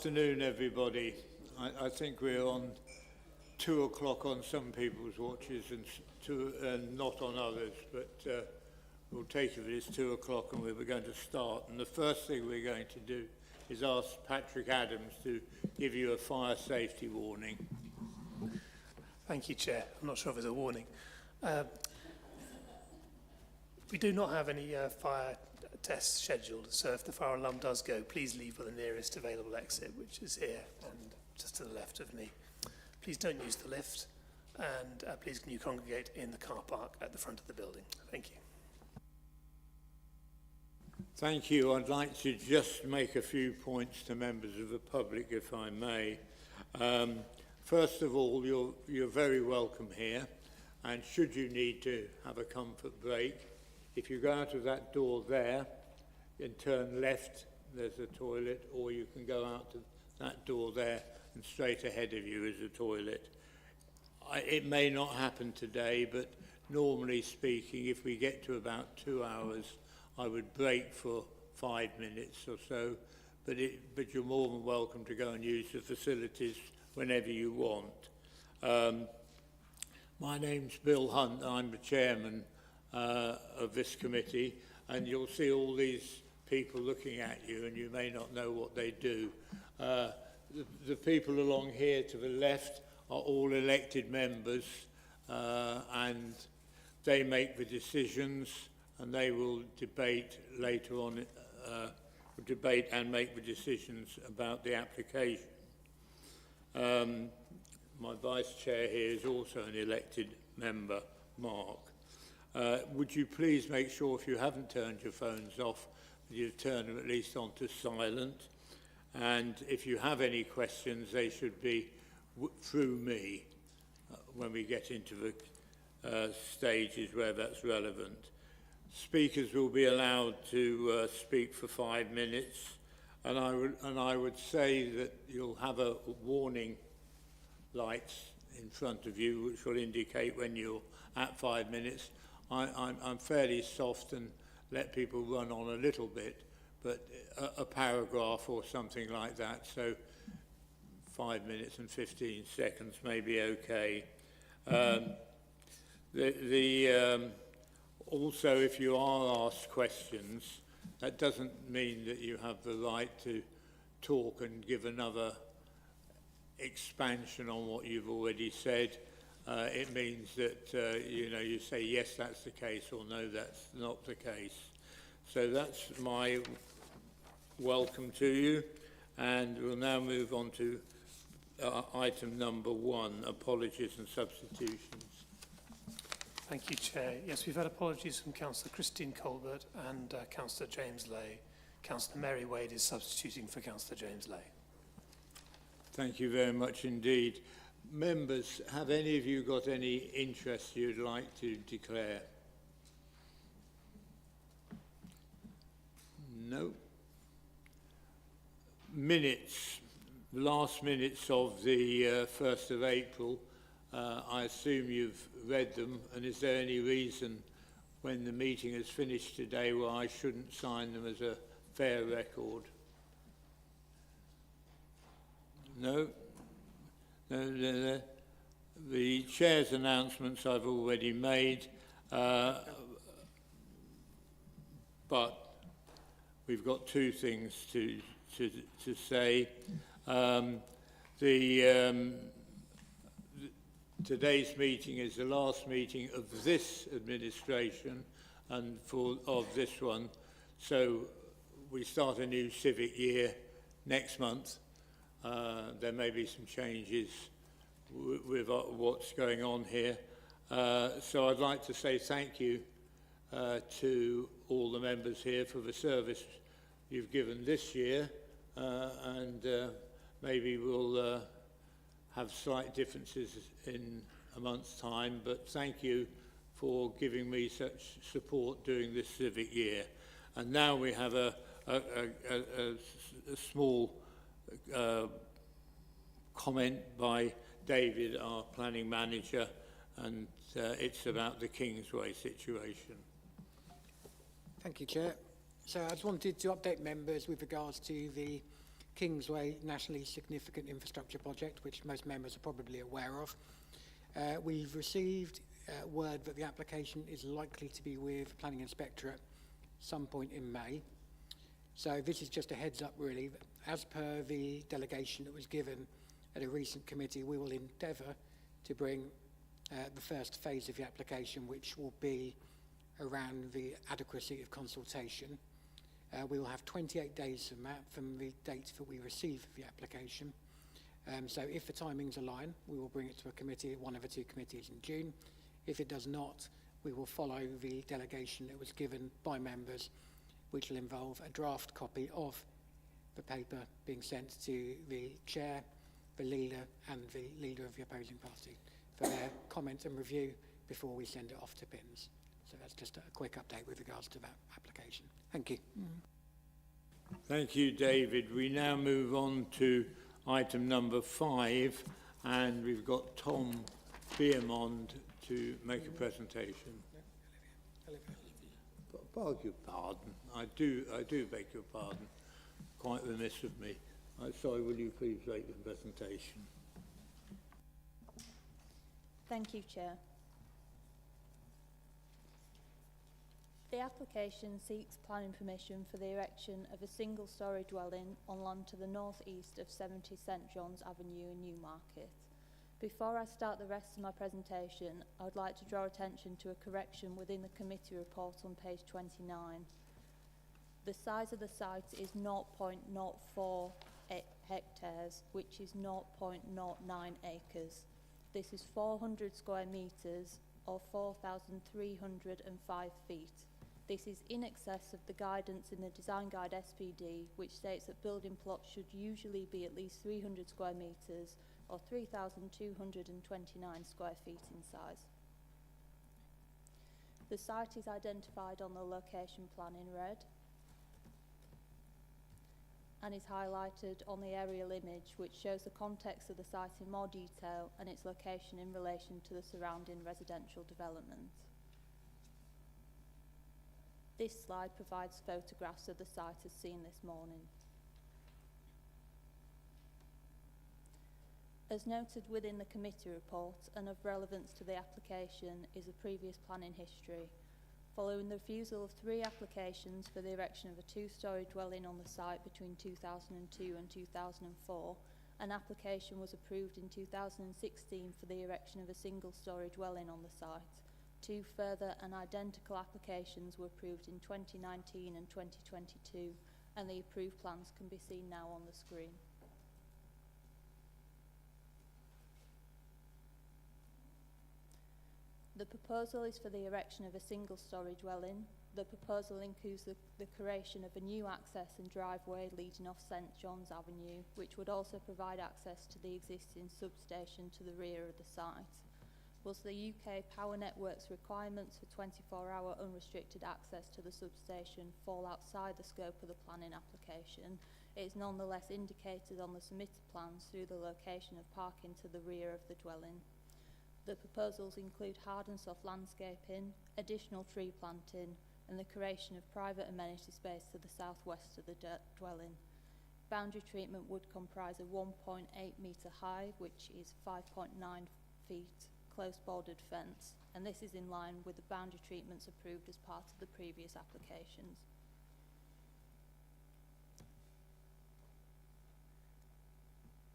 afternoon, everybody. I think we're on 2 o'clock on some people's watches and not on others, but we'll take it as 2 o'clock and we're going to start. And the first thing we're going to do is ask Patrick Adams to give you a fire safety warning. Thank you, Chair. I'm not sure if there's a warning. We do not have any fire tests scheduled, so if the fire alarm does go, please leave for the nearest available exit, which is here and just to the left of me. Please don't use the lift, and please can you congregate in the car park at the front of the building. Thank you. Thank you. I'd like to just make a few points to members of the public, if I may. First of all, you're very welcome here, and should you need to have a comfort break, if you go out of that door there and turn left, there's a toilet, or you can go out to that door there and straight ahead of you is a toilet. It may not happen today, but normally speaking, if we get to about 2 hours, I would break for 5 minutes or so, but you're more than welcome to go and use the facilities whenever you want. My name's Bill Hunt. I'm the chairman of this committee, and you'll see all these people looking at you, and you may not know what they do. The people along here to the left are all elected members, and they make the decisions, and they will debate later on, debate and make the decisions about the application. My vice chair here is also an elected member, Mark. Would you please make sure, if you haven't turned your phones off, that you've turned them at least onto silent? And if you have any questions, they should be through me when we get into the stages where that's relevant. Speakers will be allowed to speak for 5 minutes, and I would say that you'll have a warning lights in front of you which will indicate when you're at 5 minutes. I'm fairly soft and let people run on a little bit, but a paragraph or something like that, so 5 minutes and 15 seconds may be okay. Also, if you are asked questions, that doesn't mean that you have the right to talk and give another expansion on what you've already said. It means that you say yes, that's the case, or no, that's not the case. So that's my welcome to you, and we'll now move on to item number 1, apologies and substitutions. Thank you, Chair. Yes, we've had apologies from Councillor Christine Colbert and Councillor James Lay. Councillor Mary Wade is substituting for Councillor James Lay. Thank you very much indeed. Members, have any of you got any interest you'd like to declare? No. Minutes. Last minutes of the 1st of April. I assume you've read them, and is there any reason when the meeting is finished today why I shouldn't sign them as a fair record? No? No. The chair's announcements I've already made, but we've got 2 things to say. Today's meeting is the last meeting of this administration and of this one, so we start a new civic year next month. There may be some changes with what's going on here. So I'd like to say thank you to all the members here for the service you've given this year, and maybe we'll have slight differences in a month's time, but thank you for giving me such support during this civic year. And now we have a small comment by David, our planning manager, and it's about the Kingsway situation. Thank you, Chair. So I just wanted to update members with regards to the Kingsway nationally significant infrastructure project, which most members are probably aware of. We've received word that the application is likely to be with Planning Inspectorate some point in May. So this is just a heads up really. As per the delegation that was given at a recent committee, we will endeavour to bring the first phase of the application, which will be around the adequacy of consultation. We will have 28 days from that, from the date that we receive the application. So if the timings align, we will bring it to a committee, one of the two committees in June. If it does not, we will follow the delegation that was given by members, which will involve a draft copy of the paper being sent to the chair, the leader and the leader of the opposing party for their comment and review before we send it off to PINS. So that's just a quick update with regards to that application. Thank you. Thank you, David. We now move on to item number 5, and we've got Tom Beermond to make a presentation. Beg your pardon. I do beg your pardon. Quite remiss of me. Sorry, will you please make the presentation? Thank you, Chair. The application seeks planning permission for the erection of a single-storey dwelling on land to the north-east of 70 St John's Avenue in Newmarket. Before I start the rest of my presentation, I would like to draw attention to a correction within the committee report on page 29. The size of the site is 0.04 hectares, which is 0.09 acres. This is 400 square metres or 4,305 feet. This is in excess of the guidance in the Design Guide SPD, which states that building plots should usually be at least 300 square metres or 3,229 square feet in size. The site is identified on the location plan in red and is highlighted on the aerial image, which shows the context of the site in more detail and its location in relation to the surrounding residential development. This slide provides photographs of the site as seen this morning. As noted within the committee report and of relevance to the application is a previous planning history. Following the refusal of 3 applications for the erection of a 2-storey dwelling on the site between 2002 and 2004, an application was approved in 2016 for the erection of a single-storey dwelling on the site. 2 further and identical applications were approved in 2019 and 2022, and the approved plans can be seen now on the screen. The proposal is for the erection of a single-storey dwelling. The proposal includes the creation of a new access and driveway leading off St John's Avenue, which would also provide access to the existing substation to the rear of the site. Whilst the UK Power Network's requirements for 24-hour unrestricted access to the substation fall outside the scope of the planning application, it is nonetheless indicated on the submitted plans through the location of parking to the rear of the dwelling. The proposals include hard and soft landscaping, additional tree planting, and the creation of private amenity space to the southwest of the dwelling. Boundary treatment would comprise a 1.8 metre high, which is 5.9 feet, close bordered fence, and this is in line with the boundary treatments approved as part of the previous applications.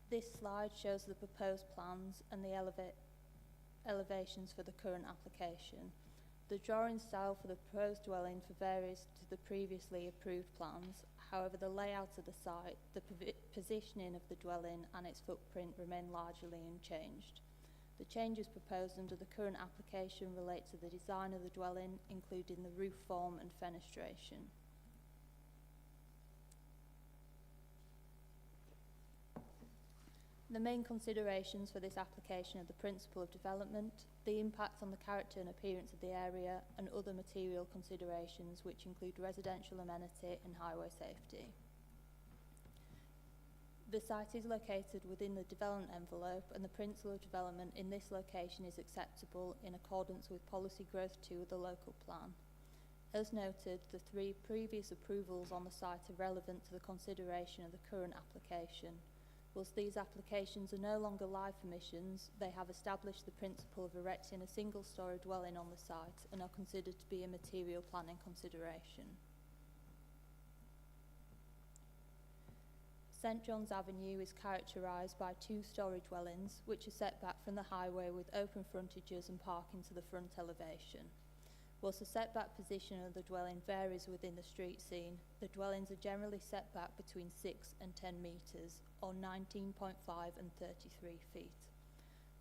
This slide shows the proposed plans and the elevations for the current application. The drawing style for the proposed dwelling varies to the previously approved plans. However, the layout of the site, the positioning of the dwelling and its footprint remain largely unchanged. The changes proposed under the current application relate to the design of the dwelling, including the roof form and fenestration. The main considerations for this application are the principle of development, the impact on the character and appearance of the area, and other material considerations which include residential amenity and highway safety. The site is located within the development envelope, and the principle of development in this location is acceptable in accordance with Policy Growth 2 of the local plan. As noted, the 3 previous approvals on the site are relevant to the consideration of the current application. Whilst these applications are no longer live permissions, they have established the principle of erecting a single-storey dwelling on the site and are considered to be a material planning consideration. St John's Avenue is characterised by 2-storey dwellings, which are set back from the highway with open frontages and parking to the front elevation. Whilst the setback position of the dwelling varies within the street scene, the dwellings are generally set back between 6 and 10 metres, or 19.5 and 33 feet.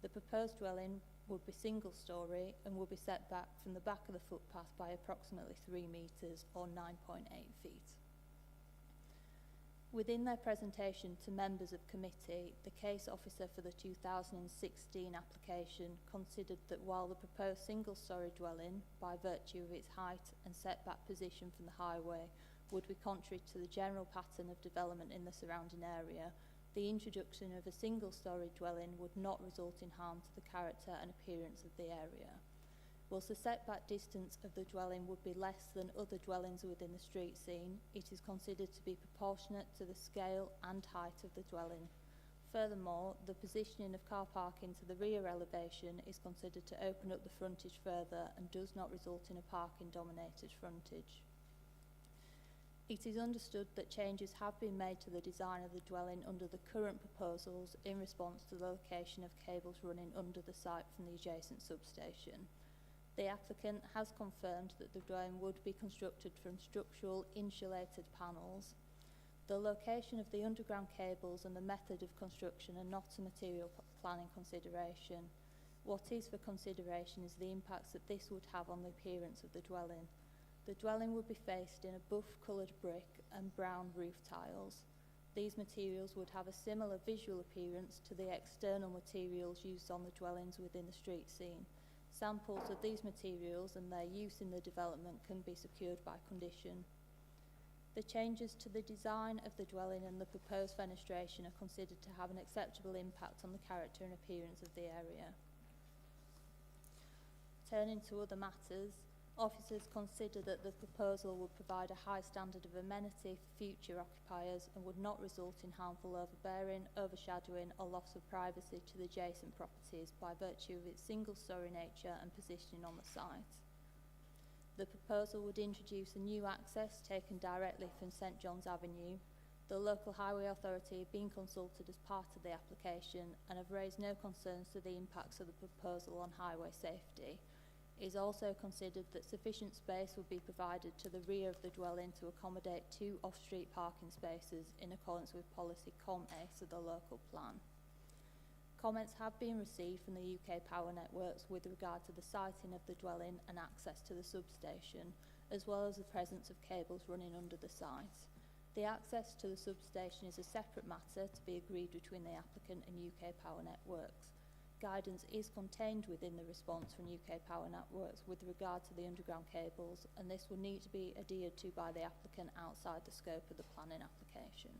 The proposed dwelling would be single-storey and will be set back from the back of the footpath by approximately 3 metres, or 9.8 feet. Within their presentation to members of committee, the case officer for the 2016 application considered that while the proposed single-storey dwelling, by virtue of its height and setback position from the highway, would be contrary to the general pattern of development in the surrounding area, the introduction of a single-storey dwelling would not result in harm to the character and appearance of the area. Whilst the setback distance of the dwelling would be less than other dwellings within the street scene, it is considered to be proportionate to the scale and height of the dwelling. Furthermore, the positioning of car parking to the rear elevation is considered to open up the frontage further and does not result in a parking-dominated frontage. It is understood that changes have been made to the design of the dwelling under the current proposals in response to the location of cables running under the site from the adjacent substation. The applicant has confirmed that the dwelling would be constructed from structural insulated panels. The location of the underground cables and the method of construction are not a material planning consideration. What is for consideration is the impacts that this would have on the appearance of the dwelling. The dwelling would be faced in a buff-coloured brick and brown roof tiles. These materials would have a similar visual appearance to the external materials used on the dwellings within the street scene. Samples of these materials and their use in the development can be secured by condition. The changes to the design of the dwelling and the proposed fenestration are considered to have an acceptable impact on the character and appearance of the area. Turning to other matters, officers consider that the proposal would provide a high standard of amenity for future occupiers and would not result in harmful overbearing, overshadowing or loss of privacy to the adjacent properties by virtue of its single-storey nature and positioning on the site. The proposal would introduce a new access taken directly from St John's Avenue. The local highway authority have been consulted as part of the application and have raised no concerns to the impacts of the proposal on highway safety. It is also considered that sufficient space would be provided to the rear of the dwelling to accommodate 2 off-street parking spaces in accordance with policy COM-ACE of the local plan. Comments have been received from the UK Power Networks with regard to the siting of the dwelling and access to the substation, as well as the presence of cables running under the site. The access to the substation is a separate matter to be agreed between the applicant and UK Power Networks. Guidance is contained within the response from UK Power Networks with regard to the underground cables, and this will need to be adhered to by the applicant outside the scope of the planning application.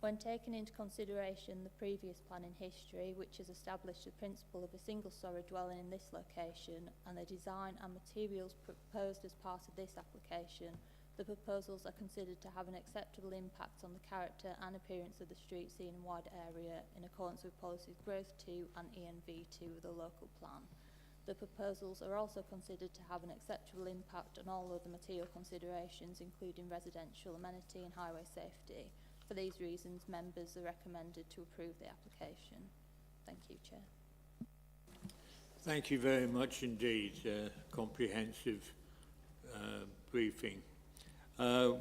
When taken into consideration the previous planning history, which has established the principle of a single-storey dwelling in this location, and the design and materials proposed as part of this application, the proposals are considered to have an acceptable impact on the character and appearance of the street scene and wider area in accordance with policies Growth 2 and ENV2 of the local plan. The proposals are also considered to have an acceptable impact on all other material considerations, including residential amenity and highway safety. For these reasons, members are recommended to approve the application. Thank you, Chair. Thank you very much indeed. Comprehensive briefing.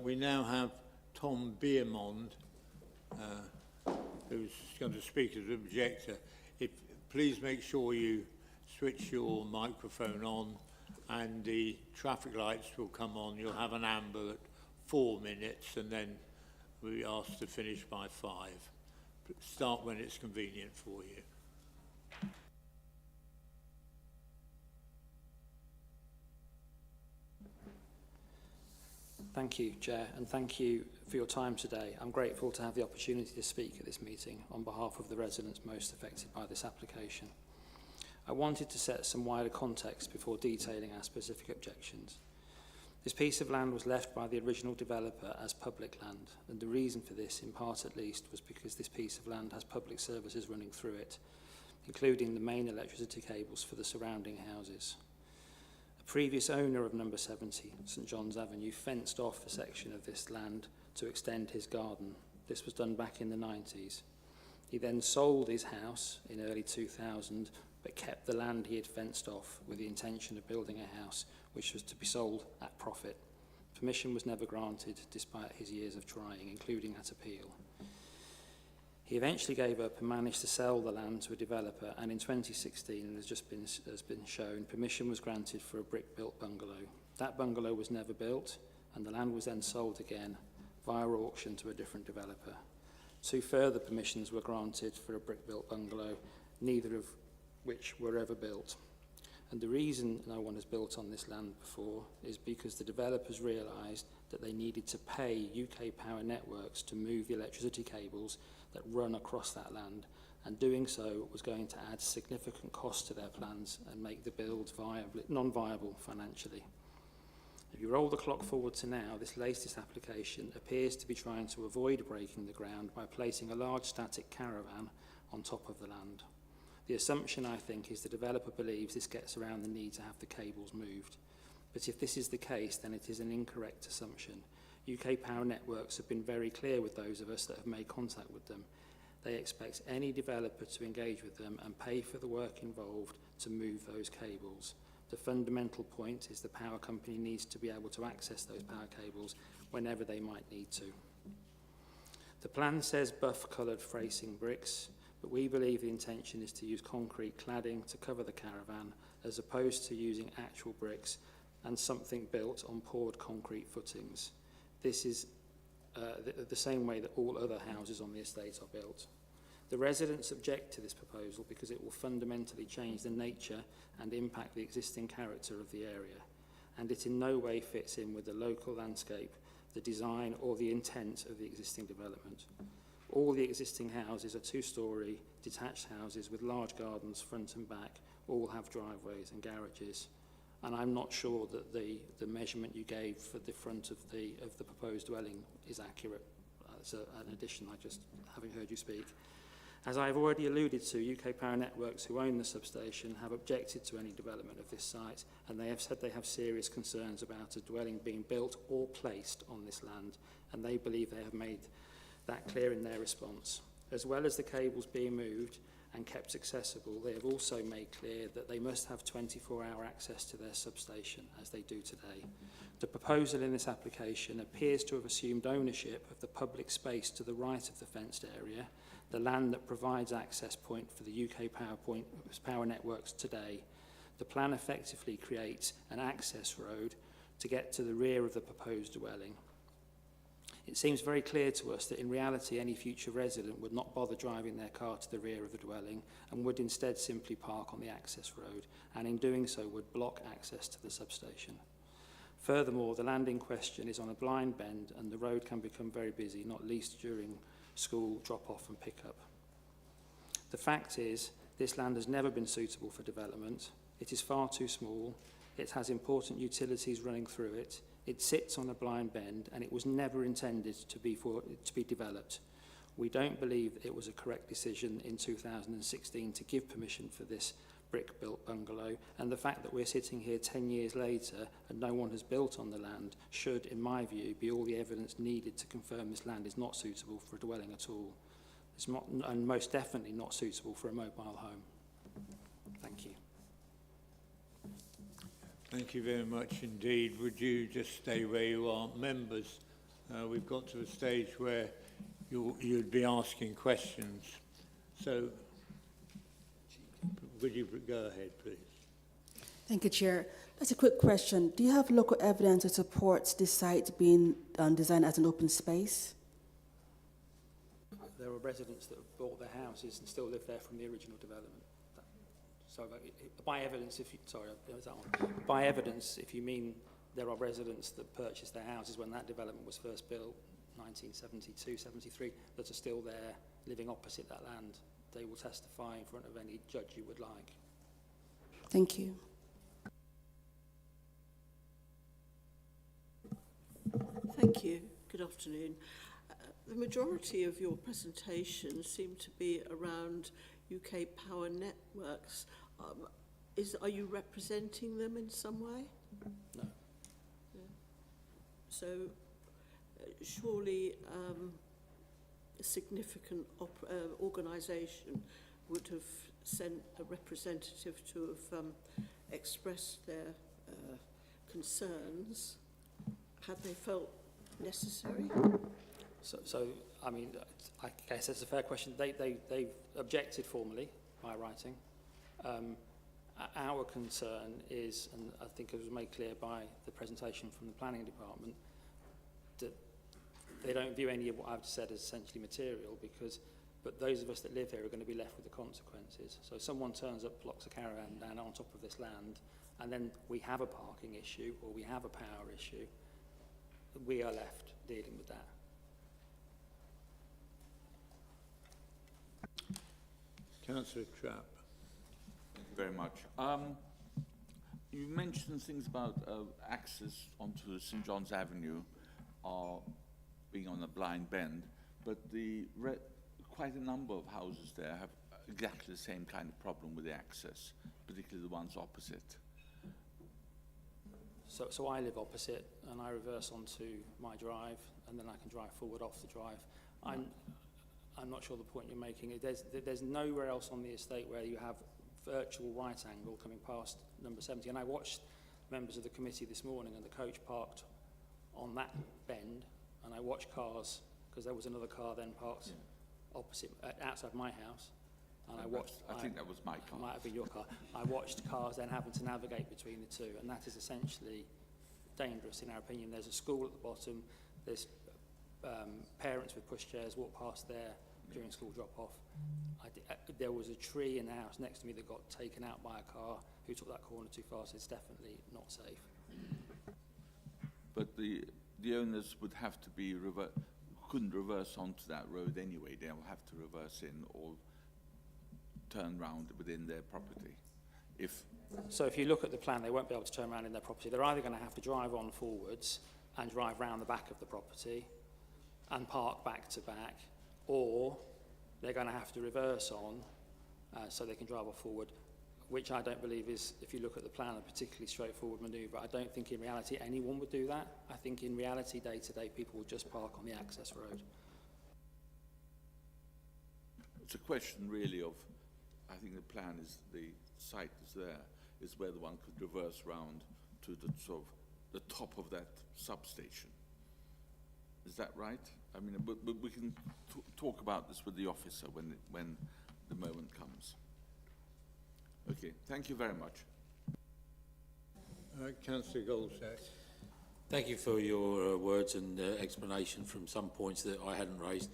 We now have Tom Beermond, who's going to speak as an objector. Please make sure you switch your microphone on and the traffic lights will come on. You'll have an amber at 4 minutes and then we'll be asked to finish by 5. Start when it's convenient for you. Thank you, Chair, and thank you for your time today. I'm grateful to have the opportunity to speak at this meeting on behalf of the residents most affected by this application. I wanted to set some wider context before detailing our specific objections. This piece of land was left by the original developer as public land, and the reason for this, in part at least, was because this piece of land has public services running through it, including the main electricity cables for the surrounding houses. A previous owner of number 70, St John's Avenue, fenced off a section of this land to extend his garden. This was done back in the 90s. He then sold his house in early 2000, but kept the land he had fenced off with the intention of building a house which was to be sold at profit. Permission was never granted despite his years of trying, including at appeal. He eventually gave up and managed to sell the land to a developer, and in 2016, has been shown, permission was granted for a brick-built bungalow. That bungalow was never built, and the land was then sold again via auction to a different developer. 2 further permissions were granted for a brick-built bungalow, neither of which were ever built. And the reason no one has built on this land before is because the developers realised that they needed to pay UK Power Networks to move the electricity cables that run across that land, and doing so was going to add significant cost to their plans and make the build non-viable financially. If you roll the clock forward to now, this latest application appears to be trying to avoid breaking the ground by placing a large static caravan on top of the land. The assumption, I think, is the developer believes this gets around the need to have the cables moved. But if this is the case, then it is an incorrect assumption. UK Power Networks have been very clear with those of us that have made contact with them. They expect any developer to engage with them and pay for the work involved to move those cables. The fundamental point is the power company needs to be able to access those power cables whenever they might need to. The plan says buff-coloured facing bricks, but we believe the intention is to use concrete cladding to cover the caravan as opposed to using actual bricks and something built on poured concrete footings. This is the same way that all other houses on the estate are built. The residents object to this proposal because it will fundamentally change the nature and impact the existing character of the area, and it in no way fits in with the local landscape, the design or the intent of the existing development. All the existing houses are 2-storey detached houses with large gardens front and back, all have driveways and garages. And I'm not sure that the measurement you gave for the front of the proposed dwelling is accurate. It's an addition, I just having heard you speak. As I have already alluded to, UK Power Networks, who own the substation, have objected to any development of this site, and they have said they have serious concerns about a dwelling being built or placed on this land, and they believe they have made that clear in their response. As well as the cables being moved and kept accessible, they have also made clear that they must have 24-hour access to their substation, as they do today. The proposal in this application appears to have assumed ownership of the public space to the right of the fenced area, the land that provides access point for the UK Power Networks today. The plan effectively creates an access road to get to the rear of the proposed dwelling. It seems very clear to us that in reality any future resident would not bother driving their car to the rear of the dwelling and would instead simply park on the access road, and in doing so would block access to the substation. Furthermore, the land in question is on a blind bend and the road can become very busy, not least during school drop-off and pick-up. The fact is, this land has never been suitable for development. It is far too small. It has important utilities running through it. It sits on a blind bend and it was never intended to be developed. We don't believe it was a correct decision in 2016 to give permission for this brick-built bungalow, and the fact that we're sitting here 10 years later and no one has built on the land should, in my view, be all the evidence needed to confirm this land is not suitable for a dwelling at all. It's not, and most definitely not suitable for a mobile home. Thank you. Thank you very much indeed. Would you just stay where you are? Members, we've got to a stage where you'd be asking questions. So, would you go ahead, please? Thank you, Chair. That's a quick question. Do you have local evidence that supports this site being designed as an open space? There are residents that have bought their houses and still live there from the original development. So by evidence, by evidence, if you mean there are residents that purchased their houses when that development was first built, 1972, 73, that are still there living opposite that land, they will testify in front of any judge you would like. Thank you. Thank you. Good afternoon. The majority of your presentation seemed to be around UK Power Networks. Are you representing them in some way? No. Yeah. So surely a significant organisation would have sent a representative to have expressed their concerns had they felt necessary. So I mean, I guess that's a fair question. They objected formally by writing. Our concern is, and I think it was made clear by the presentation from the planning department, that they don't view any of what I've said as essentially material, but those of us that live here are going to be left with the consequences. So if someone turns up, blocks a caravan down on top of this land, and then we have a parking issue or we have a power issue, we are left dealing with that. Councillor Trapp. Thank you very much. You mentioned things about access onto St John's Avenue being on a blind bend, but quite a number of houses there have exactly the same kind of problem with the access, particularly the ones opposite. So I live opposite, and I reverse onto my drive, and then I can drive forward off the drive. I'm not sure the point you're making. There's nowhere else on the estate where you have virtual right angle coming past number 70. And I watched members of the committee this morning, and the coach parked on that bend, and I watched cars, because there was another car then parked opposite, outside my house. And I think that was my car. Might have been your car. I watched cars then having to navigate between the two, and that is essentially dangerous in our opinion. There's a school at the bottom, there's parents with pushchairs walk past there during school drop-off. There was a tree in the house next to me that got taken out by a car who took that corner too fast. It's definitely not safe. But the owners would have to be couldn't reverse onto that road anyway. They'll have to reverse in or turn round within their property. So if you look at the plan, they won't be able to turn around in their property. They're either going to have to drive on forwards and drive round the back of the property and park back to back, or they're going to have to reverse on so they can drive off forward, which I don't believe is, if you look at the plan, a particularly straightforward manoeuvre. I don't think in reality anyone would do that. I think in reality, day to day, people would just park on the access road. It's a question really of, I think the plan is, the site is there, is whether one could reverse round to the sort of the top of that substation. Is that right? I mean, but we can talk about this with the officer when the moment comes. Okay, thank you very much. Councillor Goldsack. Thank you for your words and explanation from some points that I hadn't raised.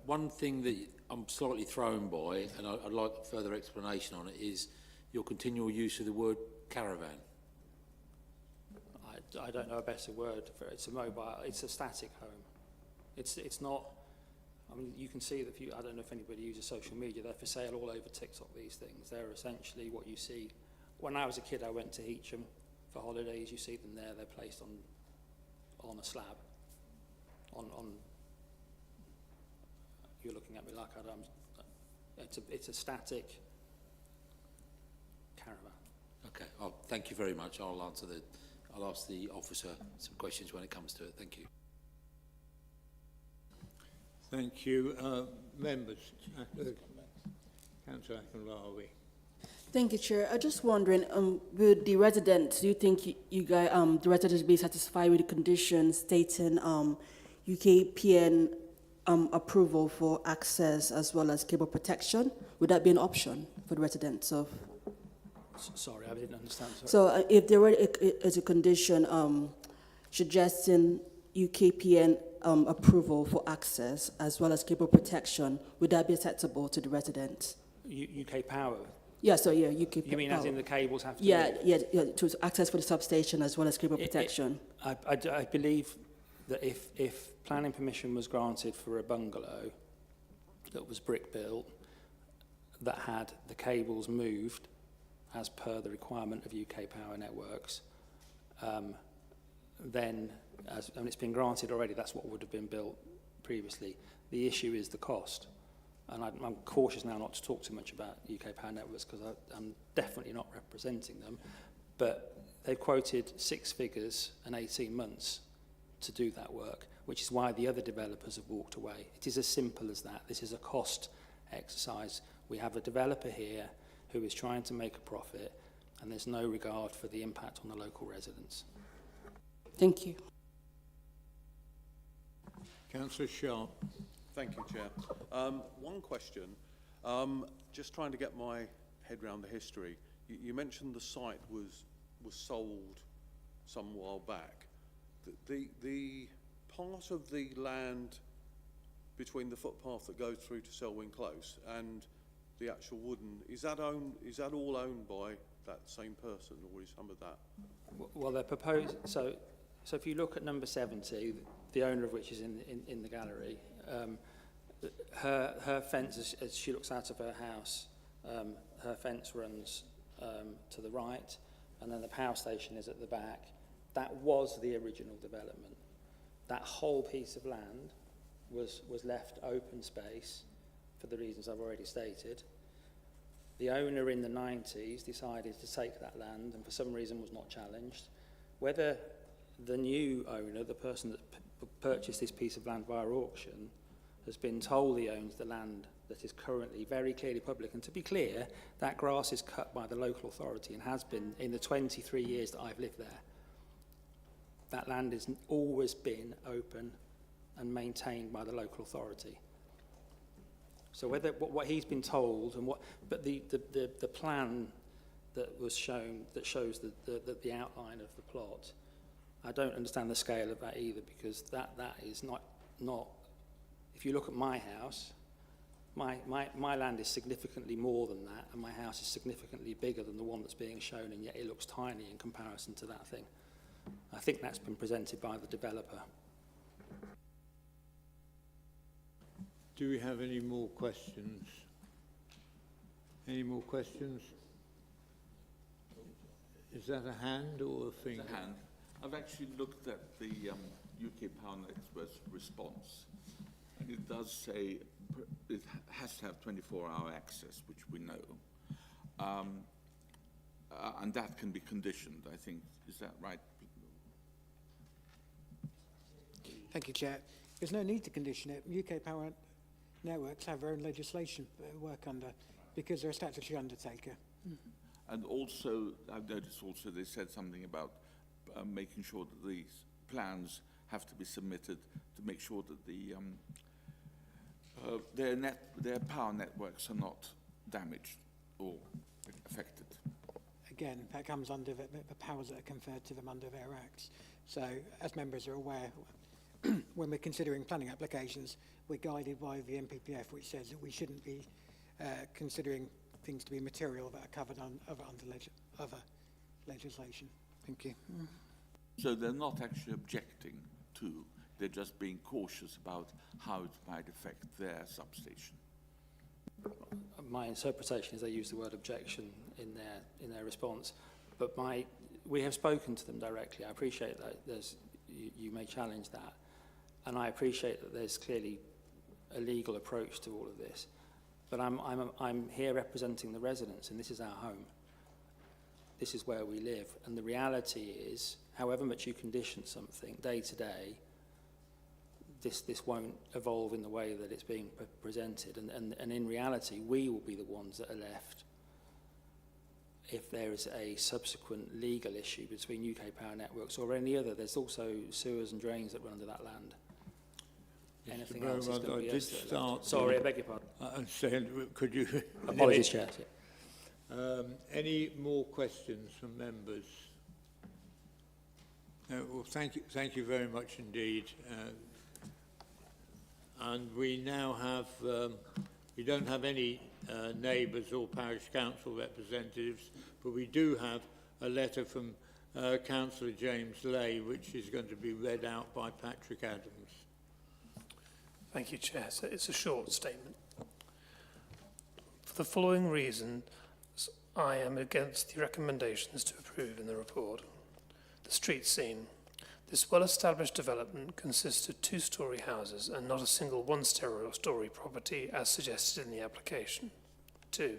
One thing that I'm slightly thrown by, and I'd like further explanation on it, is your continual use of the word caravan. I don't know a better word for it. It's a mobile, it's a static home. It's not, I mean, you can see that if you, I don't know if anybody uses social media, they're for sale all over TikTok, these things. They're essentially what you see. When I was a kid, I went to Heacham for holidays. You see them there, they're placed on a slab. You're looking at me like I don't, it's a static caravan. Okay, thank you very much. I'll ask the officer some questions when it comes to it. Thank you. Thank you. Members, Councillor Akinlawi. Thank you, Chair. I'm just wondering, would the residents, do you think you guys, the residents be satisfied with the conditions stating UKPN approval for access as well as cable protection? Would that be an option for the residents of? Sorry, I didn't understand. Sorry. So if there were is a condition suggesting UKPN approval for access as well as cable protection, would that be acceptable to the residents? UK Power? Yeah, so yeah, UK You mean Power. as in the cables have to Yeah, to access for the substation as well as cable protection. I believe that if planning permission was granted for a bungalow that was brick built, that had the cables moved as per the requirement of UK Power Networks, then, and it's been granted already, that's what would have been built previously. The issue is the cost. And I'm cautious now not to talk too much about UK Power Networks because I'm definitely not representing them. But they've quoted 6 figures and 18 months to do that work, which is why the other developers have walked away. It is as simple as that. This is a cost exercise. We have a developer here who is trying to make a profit, and there's no regard for the impact on the local residents. Thank you. Councillor Sharp. Thank you, Chair. One question, just trying to get my head around the history. You mentioned the site was sold some while back. The part of the land between the footpath that goes through to Selwyn Close and the actual wooden, is that all owned by that same person, or is some of that? Well, they're proposed. So if you look at number 70, the owner of which is in the gallery, her fence, as she looks out of her house, her fence runs to the right, and then the power station is at the back. That was the original development. That whole piece of land was left open space for the reasons I've already stated. The owner in the 90s decided to take that land and for some reason was not challenged. Whether the new owner, the person that purchased this piece of land via auction, has been told he owns the land that is currently very clearly public. And to be clear, that grass is cut by the local authority and has been in the 23 years that I've lived there. That land has always been open and maintained by the local authority. So whether what he's been told and but the plan that was shown, that shows the outline of the plot, I don't understand the scale of that either, because that is not. If you look at my house, my land is significantly more than that, and my house is significantly bigger than the one that's being shown, and yet it looks tiny in comparison to that thing. I think that's been presented by the developer. Do we have any more questions? Any more questions? Is that a hand or a finger? It's a hand. I've actually looked at the UK Power Networks response, and it does say it has to have 24-hour access, which we know, and that can be conditioned, I think. Is that right? Thank you, Chair. There's no need to condition it. UK Power Networks have their own legislation to work under because they're a statutory undertaker. And also, I've noticed also they said something about making sure that these plans have to be submitted to make sure that their power networks are not damaged or affected. Again, that comes under the powers that are conferred to them under their acts. So, as members are aware, when we're considering planning applications, we're guided by the NPPF, which says that we shouldn't be considering things to be material that are covered under other legislation. Thank you. So they're not actually objecting to, they're just being cautious about how it might affect their substation. My interpretation is they use the word objection in their response, but we have spoken to them directly. I appreciate that you may challenge that, and I appreciate that there's clearly a legal approach to all of this, but I'm here representing the residents, and this is our home. This is where we live, and the reality is, however much you condition something day to day, this won't evolve in the way that it's being presented, and in reality, we will be the ones that are left if there is a subsequent legal issue between UK Power Networks or any other. There's also sewers and drains that run under that land. Anything else is going to be us that are left. Sorry, I beg your pardon. I'm saying, could you... Apologies, Chair. Any more questions from members? No, well, thank you very much indeed. And we now have, we don't have any neighbours or parish council representatives, but we do have a letter from Councillor James Lay, which is going to be read out by Patrick Adams. Thank you, Chair. So it's a short statement. For the following reasons, I am against the recommendations to approve in the report. The street scene. This well-established development consists of two-storey houses and not a single one-storey property as suggested in the application. 2.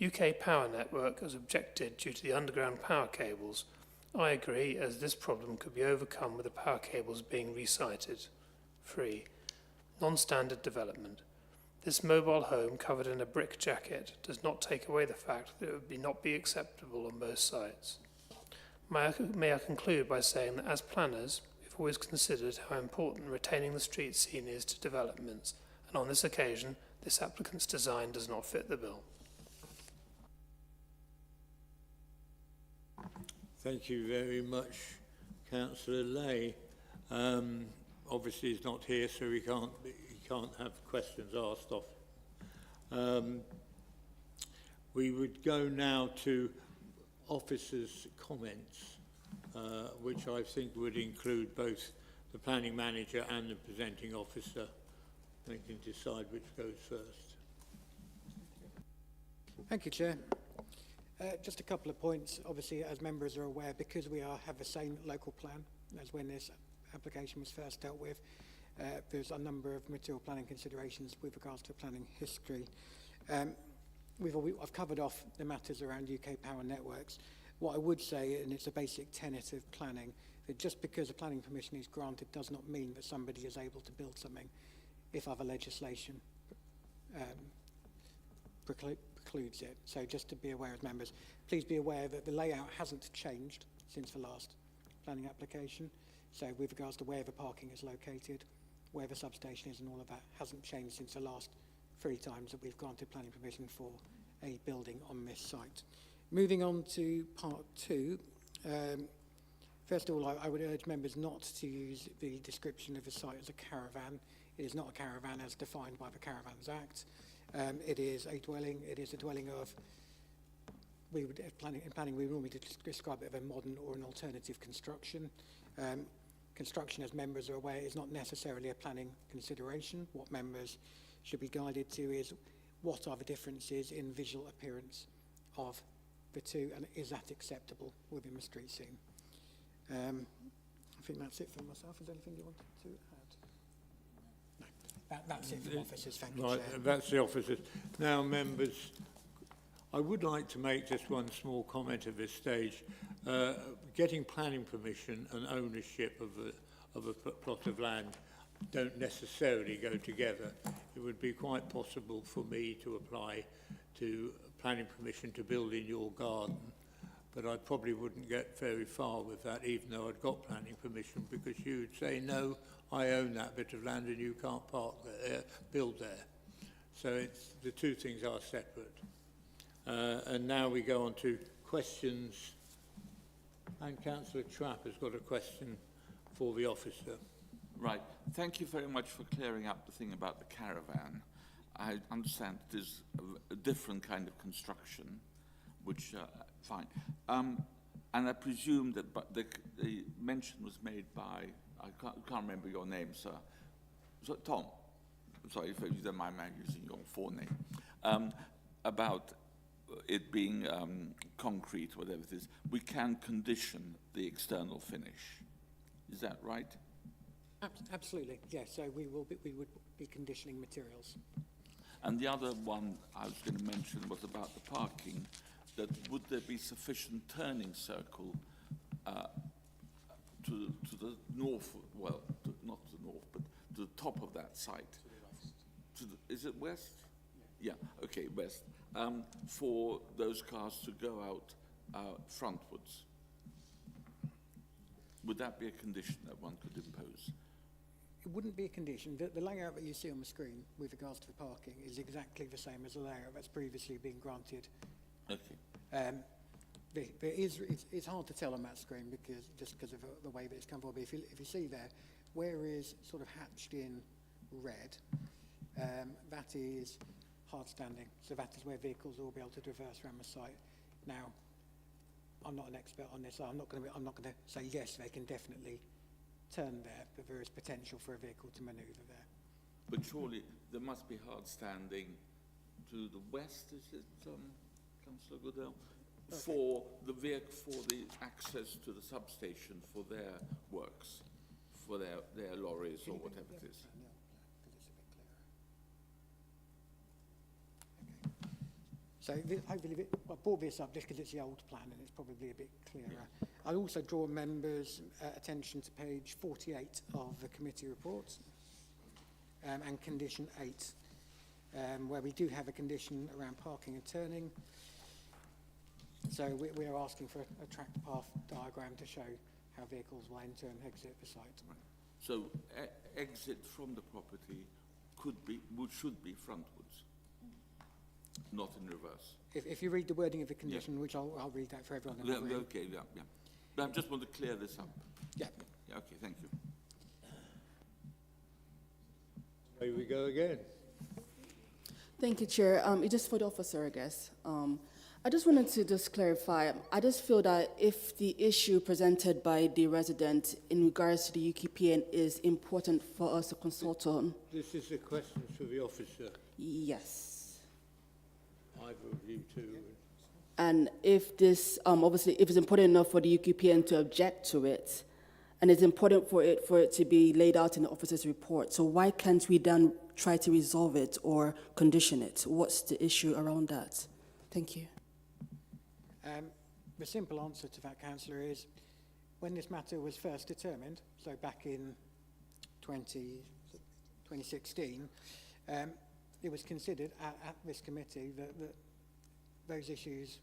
UK Power Network has objected due to the underground power cables. I agree, as this problem could be overcome with the power cables being resited. 3. Non-standard development. This mobile home covered in a brick jacket does not take away the fact that it would not be acceptable on most sites. May I conclude by saying that as planners, we've always considered how important retaining the street scene is to developments, and on this occasion, this applicant's design does not fit the bill. Thank you very much, Councillor Lay. Obviously, he's not here, so he can't have questions asked of. We would go now to officers' comments, which I think would include both the planning manager and the presenting officer. They can decide which goes first. Thank you, Chair. Just a couple of points. Obviously, as members are aware, because we have the same local plan as when this application was first dealt with, there's a number of material planning considerations with regards to planning history. I've covered off the matters around UK Power Networks. What I would say, and it's a basic tenet of planning, that just because a planning permission is granted does not mean that somebody is able to build something if other legislation precludes it. So just to be aware as members, please be aware that the layout hasn't changed since the last planning application. So with regards to where the parking is located, where the substation is and all of that hasn't changed since the last 3 times that we've granted planning permission for a building on this site. Moving on to part 2, first of all, I would urge members not to use the description of the site as a caravan. It is not a caravan as defined by the Caravans Act. It is a dwelling. It is a dwelling of, in planning we would normally describe it as a modern or an alternative construction. Construction, as members are aware, is not necessarily a planning consideration. What members should be guided to is what are the differences in visual appearance of the two, and is that acceptable within the street scene? I think that's it for myself. Is there anything you wanted to add? No, that's it from officers. Thank you, Right, Chair. that's the officers. Now, members, I would like to make just one small comment at this stage. Getting planning permission and ownership of a plot of land don't necessarily go together. It would be quite possible for me to apply to planning permission to build in your garden, but I probably wouldn't get very far with that, even though I'd got planning permission, because you'd say, no, I own that bit of land and you can't park there, build there. So the two things are separate. And now we go on to questions. And Councillor Trapp has got a question for the officer. Right. Thank you very much for clearing up the thing about the caravan. I understand it is a different kind of construction, which, fine. And I presume that the mention was made by, I can't remember your name, sir. So, Tom, sorry if you don't mind my using your forename, about it being concrete, whatever it is. We can condition the external finish. Is that right? Absolutely, yes. So we would be conditioning materials. And the other one I was going to mention was about the parking, that would there be sufficient turning circle to the north, well, not to the north, but to the top of that site? To the, is it west? Yeah, okay, west. For those cars to go out frontwards. Would that be a condition that one could impose? It wouldn't be a condition. The layout that you see on the screen with regards to the parking is exactly the same as the layout that's previously been granted. Okay. It's hard to tell on that screen because of the way that it's come forward. But if you see there, where is sort of hatched in red, that is hard standing. So that is where vehicles will be able to traverse around the site. Now, I'm not an expert on this, so I'm not going to say yes, they can definitely turn there, but there is potential for a vehicle to manoeuvre there. But surely there must be hard standing to the west, is it, Councillor Goodell, for the access to the substation for their works, for their lorries or whatever it is. So hopefully, I brought this up just because it's the old plan and it's probably a bit clearer. I'll also draw members' attention to page 48 of the committee report and condition 8, where we do have a condition around parking and turning. So we are asking for a track path diagram to show how vehicles will enter and exit the site. So exit from the property should be frontwards, not in reverse. If you read the wording of the condition, which I'll read that for everyone. in the room. Okay, yeah. But I just want to clear this up. Yeah. Yeah, okay, thank you. Here we go again. Thank you, Chair. It's just for the officer, I guess. I just wanted to just clarify. I just feel that if the issue presented by the resident in regards to the UKPN is important for us to consult on, This is a question for the officer, yes. either of you two. And if this, obviously, if it's important enough for the UKPN to object to it, and it's important for it to be laid out in the officer's report, so why can't we then try to resolve it or condition it? What's the issue around that? Thank you. The simple answer to that, Councillor, is when this matter was first determined, so back in 2016, it was considered at this committee that those issues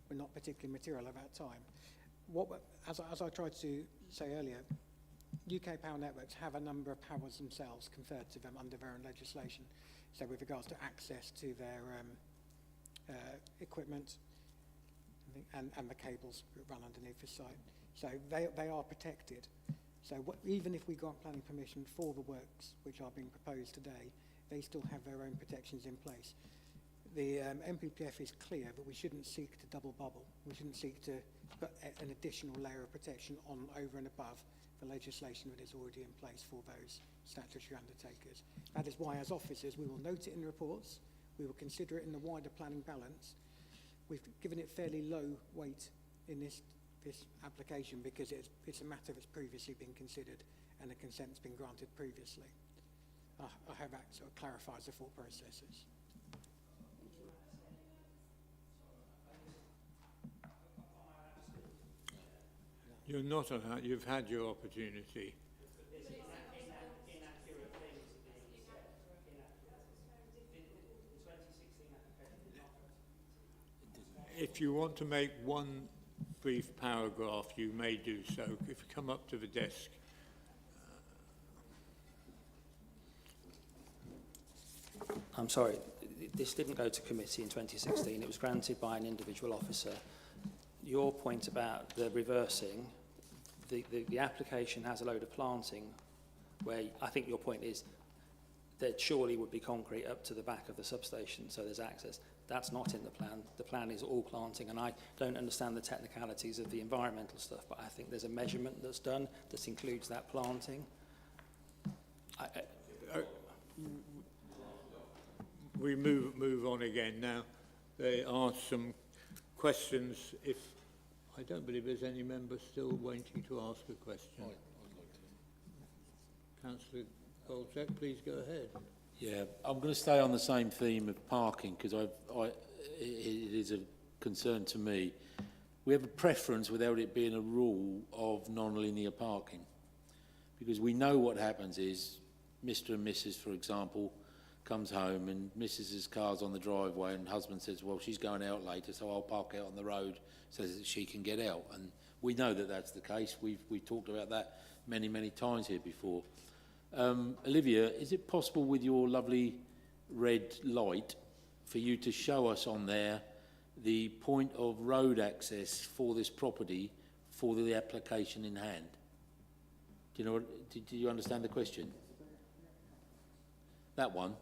were not particularly material at that time. As I tried to say earlier, UK Power Networks have a number of powers themselves conferred to them under their own legislation. So with regards to access to their equipment and the cables that run underneath the site. So they are protected. So even if we grant planning permission for the works which are being proposed today, they still have their own protections in place. The MPPF is clear that we shouldn't seek to double bubble. We shouldn't seek to put an additional layer of protection on over and above the legislation that is already in place for those statutory undertakers. That is why, as officers, we will note it in the reports, we will consider it in the wider planning balance. We've given it fairly low weight in this application because it's a matter that's previously been considered and a consent's been granted previously. I hope that sort of clarifies the thought processes. You're not allowed, you've had your opportunity. If you want to make one brief paragraph, you may do so. If you come up to the desk. I'm sorry, this didn't go to committee in 2016. It was granted by an individual officer. Your point about the reversing, the application has a load of planting where I think your point is that surely would be concrete up to the back of the substation, so there's access. That's not in the plan. The plan is all planting, and I don't understand the technicalities of the environmental stuff, but I think there's a measurement that's done that includes that planting. We move on again now. There are some questions. If I don't believe there's any member still waiting to ask a question. Councillor Goldcheck, please go ahead. Yeah, I'm going to stay on the same theme of parking because it is a concern to me. We have a preference without it being a rule of non-linear parking because we know what happens is Mr. and Mrs., for example, comes home and Mrs.'s car's on the driveway and husband says, well, she's going out later, so I'll park out on the road so that she can get out. And we know that that's the case. We've talked about that many, many times here before. Olivia, is it possible with your lovely red light for you to show us on there the point of road access for this property for the application in hand? Do you know what, do you understand the question? That one.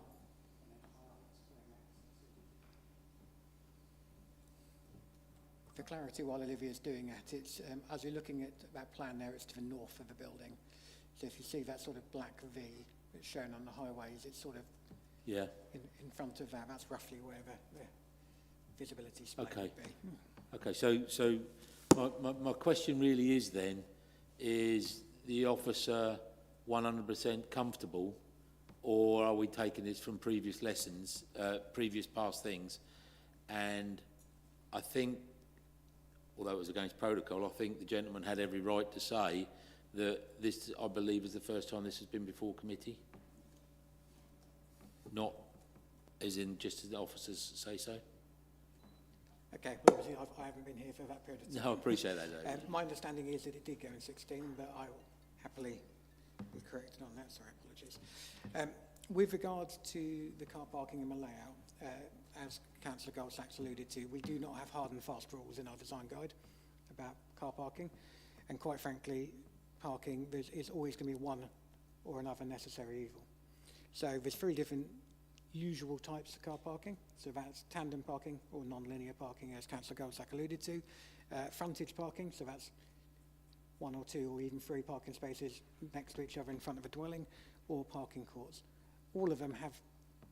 For clarity, while Olivia's doing that, it's as you're looking at that plan there, it's to the north of the building. So if you see that sort of black V that's shown on the highways, it's sort of Yeah. in front of that. That's roughly where visibility split Okay. would be. Okay, so my question really is then, is the officer 100% comfortable, or are we taking this from previous lessons, previous past things? And I think, although it was against protocol, I think the gentleman had every right to say that this, I believe, is the first time this has been before committee. Not as in just as the officers say so. Okay, well, obviously I haven't been here for that period of time. No, I appreciate that, David. My understanding is that it did go in 16, but I will happily be corrected on that. Sorry, apologies. With regards to the car parking and the layout, as Councillor Goldsax alluded to, we do not have hard and fast rules in our design guide about car parking. And quite frankly, parking, is always going to be one or another necessary evil. So there's 3 different usual types of car parking. So that's tandem parking or non-linear parking, as Councillor Goldsack alluded to. Frontage parking, so that's 1 or 2 or even 3 parking spaces next to each other in front of a dwelling, or parking courts. All of them have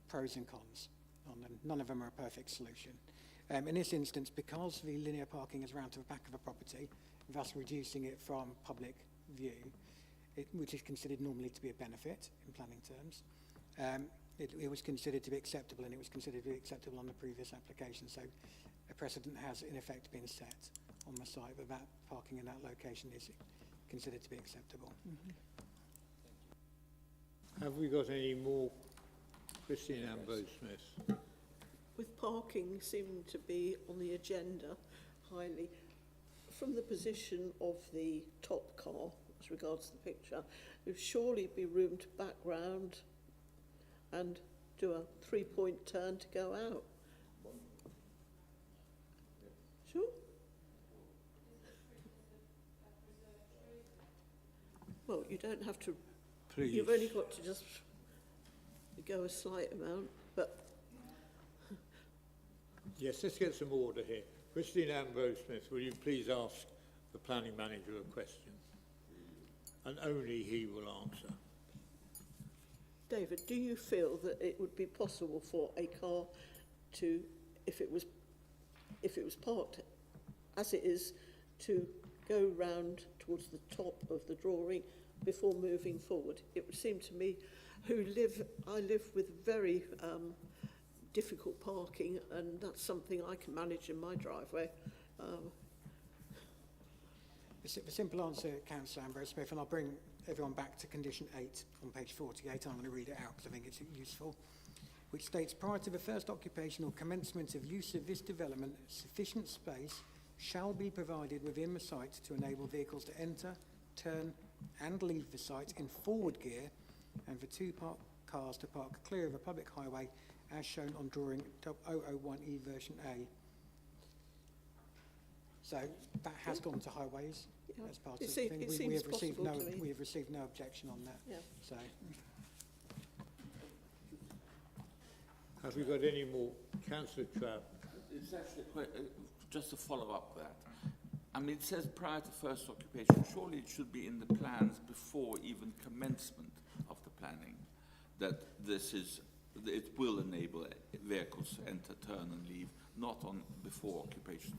pros and cons on them. None of them are a perfect solution. In this instance, because the linear parking is round to the back of a property, thus reducing it from public view, which is considered normally to be a benefit in planning terms, it was considered to be acceptable, and it was considered to be acceptable on the previous application. So a precedent has in effect been set on the site that that parking in that location is considered to be acceptable. Have we got any more? Christine Ambrose-Smith. With parking seeming to be on the agenda highly, from the position of the top car, as regards to the picture, there would surely be room to back round and do a 3-point turn to go out. Sure? Well, you don't have to, Please. you've only got to just go a slight amount, but Yes, let's get some order here. Christine Ambrose-Smith, will you please ask the planning manager a question? And only he will answer. David, do you feel that it would be possible for a car to, if it was parked as it is, to go round towards the top of the drawing before moving forward? It would seem to me, I live with very difficult parking, and that's something I can manage in my driveway. The simple answer, Councillor Ambrose-Smith, and I'll bring everyone back to condition 8 on page 48. I'm going to read it out because I think it's useful, which states, prior to the first occupation or commencement of use of this development, sufficient space shall be provided within the site to enable vehicles to enter, turn and leave the site in forward gear, and for 2 cars to park clear of a public highway as shown on drawing 001E version A. So that has gone to highways Yeah. as part It of se- the thing. it We seems have received possible to me. we have received no objection on that. Yeah. So Have we got any more? Councillor Trabb. It's actually just to follow up that. I mean, it says prior to first occupation. Surely it should be in the plans before even commencement of the planning that it will enable vehicles to enter, turn and leave, not on before occupation.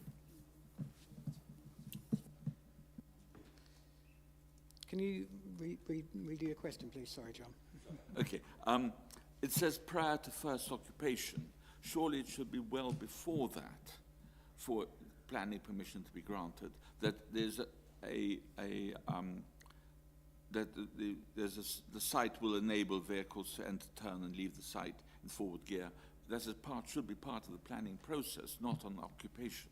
can you redo your question, please? Sorry, John. Okay. It says prior to first occupation. Surely it should be well before that for planning permission to be granted, that there's the site will enable vehicles to enter, turn and leave the site in forward gear. That should be part of the planning process, not on occupation.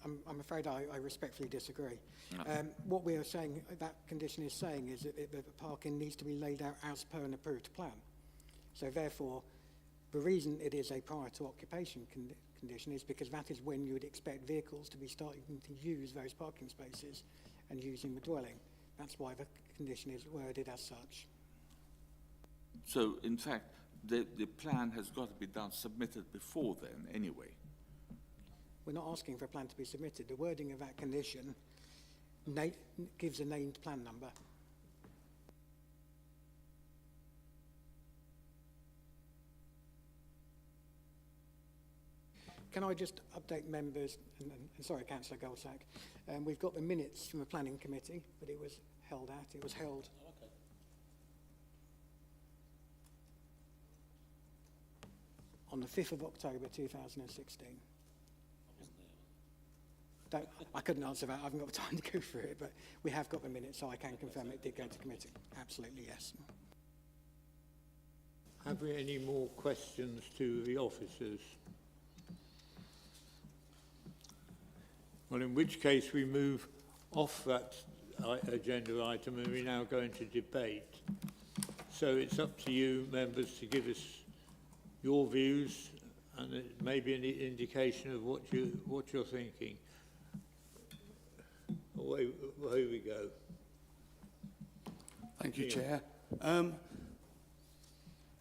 I'm afraid I respectfully disagree. No. What we are saying, that condition is saying, is that the parking needs to be laid out as per an approved plan. So therefore, the reason it is a prior to occupation condition is because that is when you would expect vehicles to be starting to use those parking spaces and using the dwelling. That's why the condition is worded as such. So, in fact, the plan has got to be submitted before then, anyway. We're not asking for a plan to be submitted. The wording of that condition gives a named plan number. Can I just update members, and sorry, Councillor Goldsack, we've got the minutes from the planning committee that it was held at. It was held on the 5th of October 2016. I couldn't answer that. I haven't got time to go through it, but we have got the minutes, so I can confirm it did go to committee. Absolutely, yes. Have we any more questions to the officers? Well, in which case we move off that agenda item and we now go into debate. So it's up to you, members, to give us your views and maybe an indication of what you're thinking. Away we go. Thank you, Ian. Chair.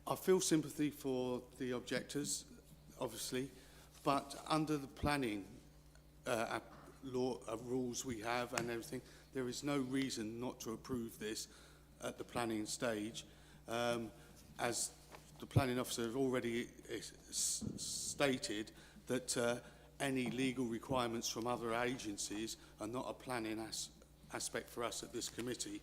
I feel sympathy for the objectors, obviously, but under the planning law rules we have and everything, there is no reason not to approve this at the planning stage. As the planning officer has already stated that any legal requirements from other agencies are not a planning aspect for us at this committee,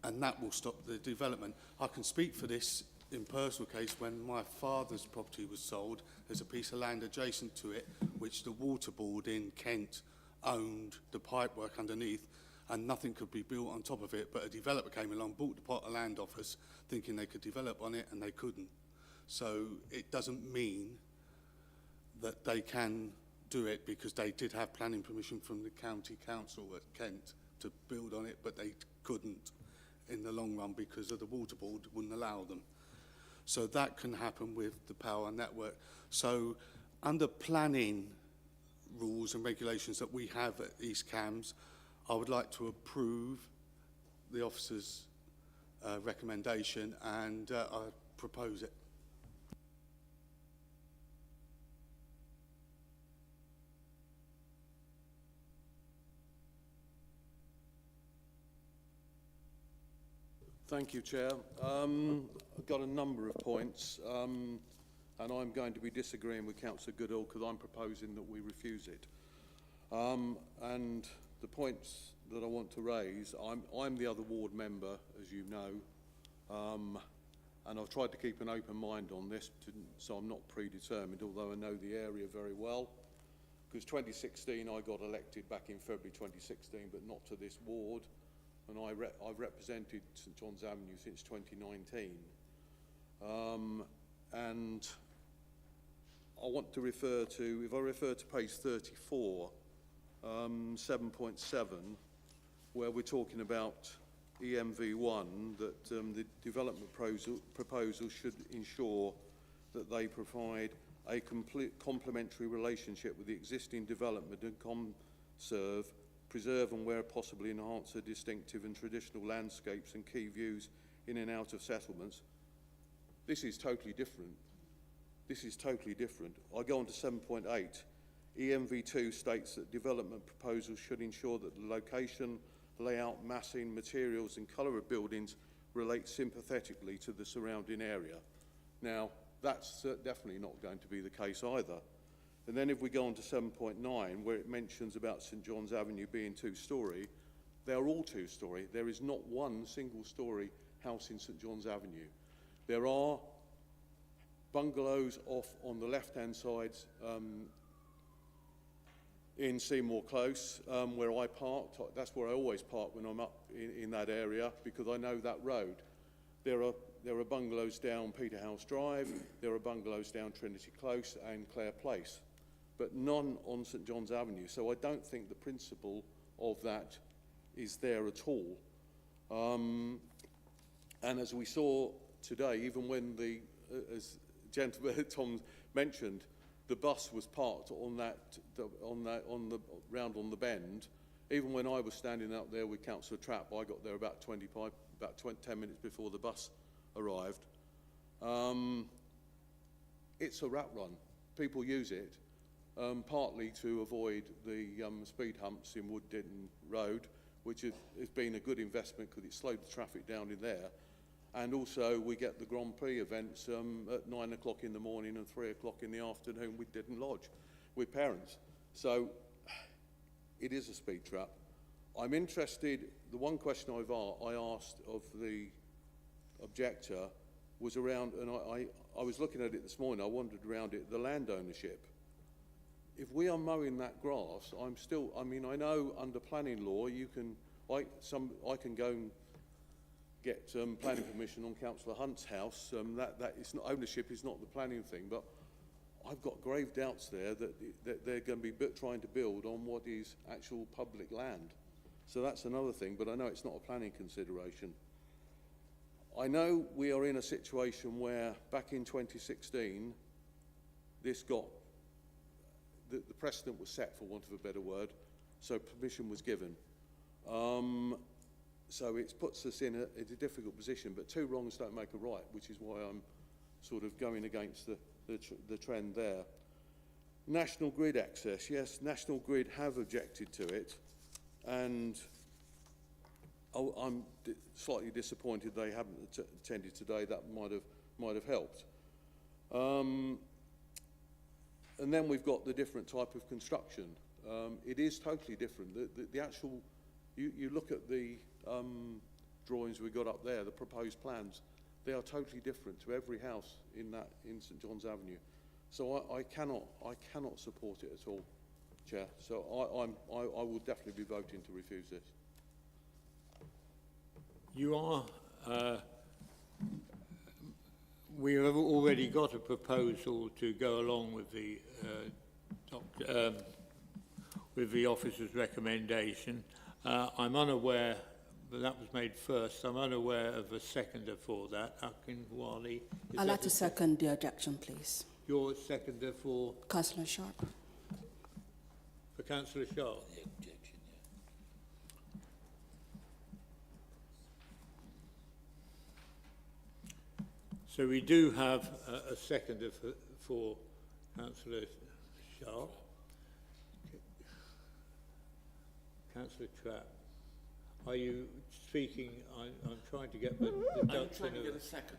and that will stop the development. I can speak for this in personal case. When my father's property was sold, there's a piece of land adjacent to it which the water board in Kent owned the pipework underneath, and nothing could be built on top of it, but a developer came along, bought the plot of land off us thinking they could develop on it, and they couldn't. So it doesn't mean that they can do it, because they did have planning permission from the county council at Kent to build on it, but they couldn't in the long run because of the water board wouldn't allow them. So that can happen with the power network. So under planning rules and regulations that we have at East Cams, I would like to approve the officer's recommendation, and I propose it. Thank you, Chair. I've got a number of points, and I'm going to be disagreeing with Councillor Goodall because I'm proposing that we refuse it. And the points that I want to raise, I'm the other ward member, as you know, and I've tried to keep an open mind on this, so I'm not predetermined, although I know the area very well. Because 2016, I got elected back in February 2016, but not to this ward. And I've represented St John's Avenue since 2019. And I want to refer to, if I refer to page 34, 7.7, where we're talking about EMV1, that the development proposal should ensure that they provide a complete complementary relationship with the existing development and conserve, preserve and where possible enhance the distinctive and traditional landscapes and key views in and out of settlements. This is totally different. This is totally different. I go on to 7.8. EMV2 states that development proposals should ensure that the location, layout, massing, materials and colour of buildings relate sympathetically to the surrounding area. Now, that's definitely not going to be the case either. And then if we go on to 7.9, where it mentions about St John's Avenue being two-storey, they're all two-storey. There is not one single-storey house in St John's Avenue. There are bungalows off on the left-hand side in Seymour Close, where I parked. That's where I always park when I'm up in that area, because I know that road. There are bungalows down Peterhouse Drive, there are bungalows down Trinity Close and Clare Place, but none on St John's Avenue. So I don't think the principle of that is there at all. And as we saw today, even when as gentleman Tom mentioned, the bus was parked on round on the bend. Even when I was standing up there with Councillor Trapp, I got there about 10 minutes before the bus arrived. It's a rat run. People use it partly to avoid the speed humps in Wood Ditton Road, which has been a good investment because it slowed the traffic down in there. and also we get the Grand Prix events at 9 o'clock in the morning and 3 o'clock in the afternoon with Didden Lodge with parents. So it is a speed trap. I'm interested, the one question I asked of the objector was around, and I was looking at it this morning, I wandered around it, the land ownership. If we are mowing that grass, I mean, I know under planning law, I can go and get planning permission on Councillor Hunt's house. That is not, ownership is not the planning thing, but I've got grave doubts there that they're going to be trying to build on what is actual public land. So that's another thing, but I know it's not a planning consideration. I know we are in a situation where back in 2016, this got, the precedent was set, for want of a better word, so permission was given. So it puts us in a difficult position, but two wrongs don't make a right, which is why I'm sort of going against the trend there. National Grid access, yes, National Grid have objected to it, and I'm slightly disappointed they haven't attended today. That might have helped. And then we've got the different type of construction. It is totally different. The actual, you look at the drawings we got up there, the proposed plans, they are totally different to every house in St John's Avenue. So I cannot support it at all, Chair. So I will definitely be voting to refuse this. You are, we have already got a proposal to go along with the officer's recommendation. I'm unaware, but that was made first. I'm unaware of a seconder for that. Akin Wali. I'd like to second the objection, please. You're a seconder for Councillor Sharp. Councillor Sharp? The objection, yeah. So we do have a seconder for Councillor Sharp. Councillor Trapp, are you speaking? I'm trying to get the ducks in. I'm trying to get a seconder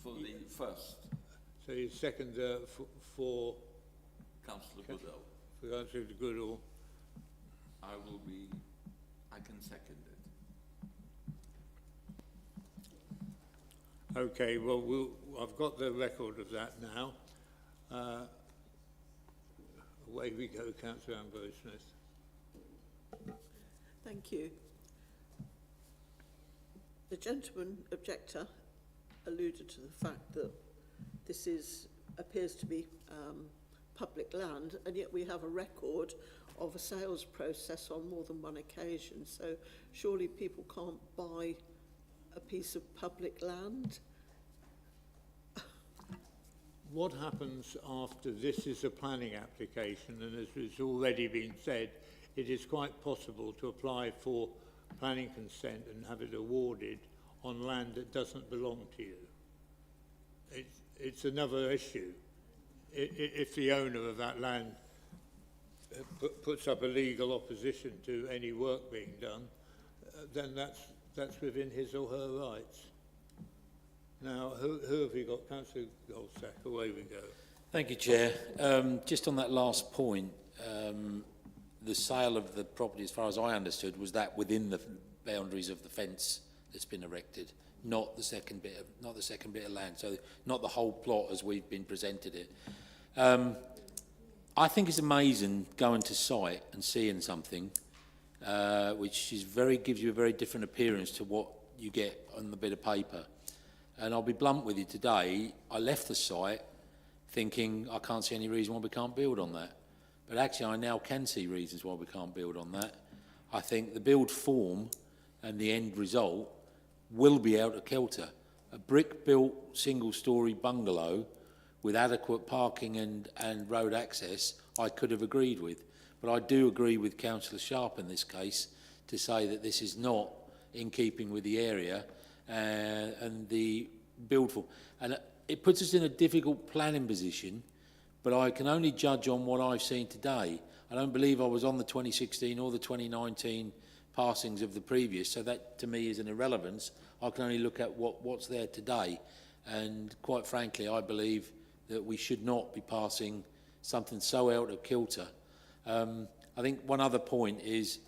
for the first. So you seconder for Councillor Goodall. For Councillor Goodall. I can second it. Okay, well, I've got the record of that now. Away we go, Councillor Ambrose Smith. Thank you. The gentleman objector alluded to the fact that this appears to be public land, and yet we have a record of a sales process on more than one occasion. So surely people can't buy a piece of public land? What happens after this is a planning application, and as has already been said, it is quite possible to apply for planning consent and have it awarded on land that doesn't belong to you. It's another issue. If the owner of that land puts up a legal opposition to any work being done, then that's within his or her rights. Now, who have we got? Councillor Goldsack, away we go. Thank you, Chair. Just on that last point, the sale of the property, as far as I understood, was that within the boundaries of the fence that's been erected, not the second bit of land. So not the whole plot as we've been presented it. I think it's amazing going to site and seeing something which is gives you a very different appearance to what you get on the bit of paper. And I'll be blunt with you today. I left the site thinking I can't see any reason why we can't build on that. But actually, I now can see reasons why we can't build on that. I think the build form and the end result will be out of kilter. A brick-built single-storey bungalow with adequate parking and road access, I could have agreed with. But I do agree with Councillor Sharp in this case to say that this is not in keeping with the area and the build form. And it puts us in a difficult planning position, but I can only judge on what I've seen today. I don't believe I was on the 2016 or the 2019 passings of the previous, so that to me is an irrelevance. I can only look at what's there today, and quite frankly, I believe that we should not be passing something so out of kilter. I think one other point is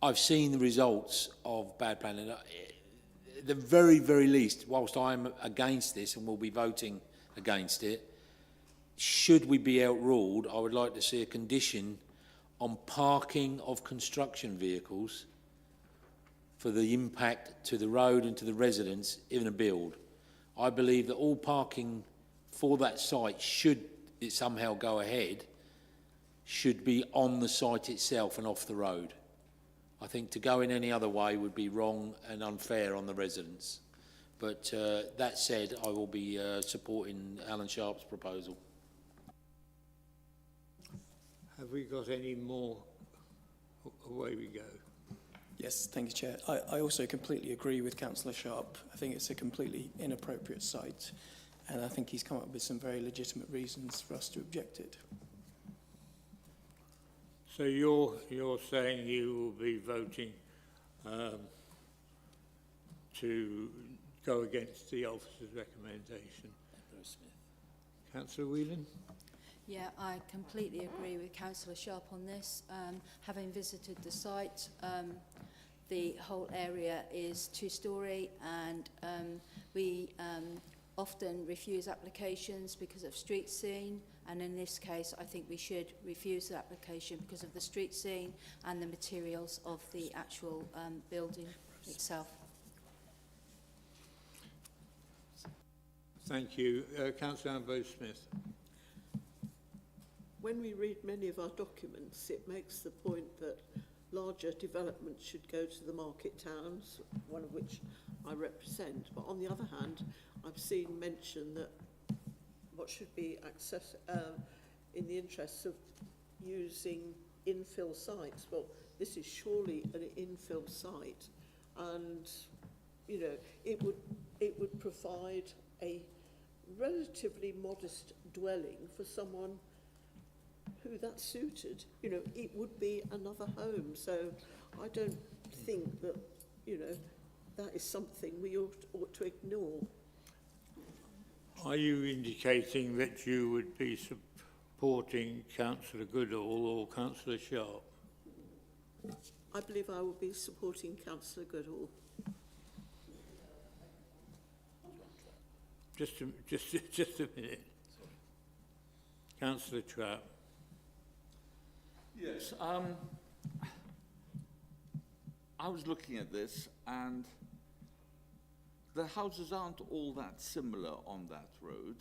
I've seen the results of bad planning. At the very, very least, whilst I'm against this and will be voting against it, should we be outruled, I would like to see a condition on parking of construction vehicles for the impact to the road and to the residents in a build. I believe that all parking for that site, should it somehow go ahead, should be on the site itself and off the road. I think to go in any other way would be wrong and unfair on the residents. But that said, I will be supporting Alan Sharp's proposal. Have we got any more? Away we go. Yes, thank you, Chair. I also completely agree with Councillor Sharp. I think it's a completely inappropriate site, and I think he's come up with some very legitimate reasons for us to object it. So you're saying you will be voting to go against the officer's recommendation? Councillor Whelan? Yeah, I completely agree with Councillor Sharp on this. Having visited the site, the whole area is two-storey, and we often refuse applications because of street scene, and in this case I think we should refuse the application because of the street scene and the materials of the actual building itself. Thank you. Councillor Ambrose-Smith. When we read many of our documents, it makes the point that larger developments should go to the market towns, one of which I represent. But on the other hand, I've seen mention that what should be access in the interests of using infill sites. Well, this is surely an infill site, and you know it would provide a relatively modest dwelling for someone who that suited. You know, it would be another home. So I don't think that, you know, that is something we ought to ignore. Are you indicating that you would be supporting Councillor Goodall or Councillor Sharp? I believe I will be supporting Councillor Goodall. Just a minute. Councillor Trapp. Yes, I was looking at this, and the houses aren't all that similar on that road.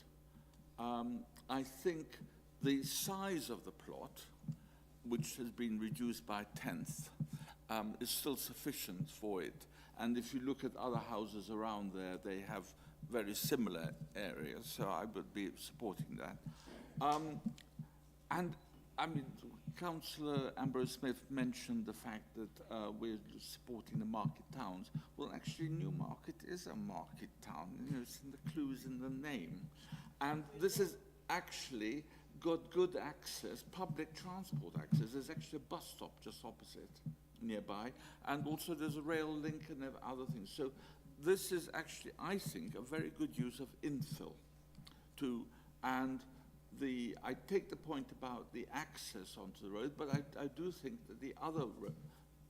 I think the size of the plot, which has been reduced by a tenth, is still sufficient for it. And if you look at other houses around there, they have very similar areas, so I would be supporting that. And I mean, Councillor Ambrose-Smith mentioned the fact that we're supporting the market towns. Well, actually, Newmarket is a market town. You know, it's in the clues in the name. And this has actually got good access, public transport access. There's actually a bus stop just opposite, nearby. And also there's a rail link and other things. So this is actually, I think, a very good use of infill. I take the point about the access onto the road, but I do think that the other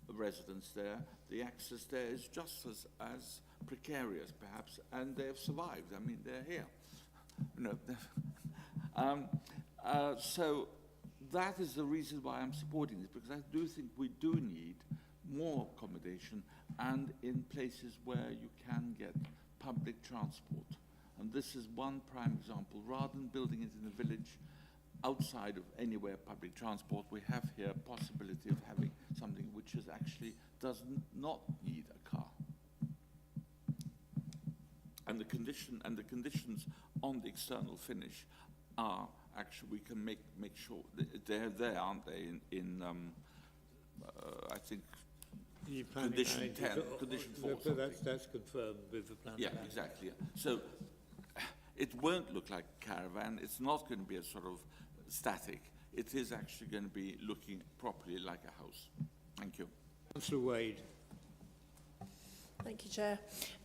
residents there, the access there is just as precarious, perhaps, and they have survived. I mean, they're here. You know, so that is the reason why I'm supporting this, because I do think we do need more accommodation and in places where you can get public transport. And this is one prime example. Rather than building it in a village outside of anywhere public transport, we have here a possibility of having something which is actually does not need a car. And the conditions on the external finish are actually, we can make sure that they're there, aren't they? In I think condition 10, condition 4. That's confirmed with the plan. Yeah, exactly. Yeah. So it won't look like a caravan. It's not going to be a sort of static. It is actually going to be looking properly like a house. Thank you. Councillor Wade. Thank you, Chair.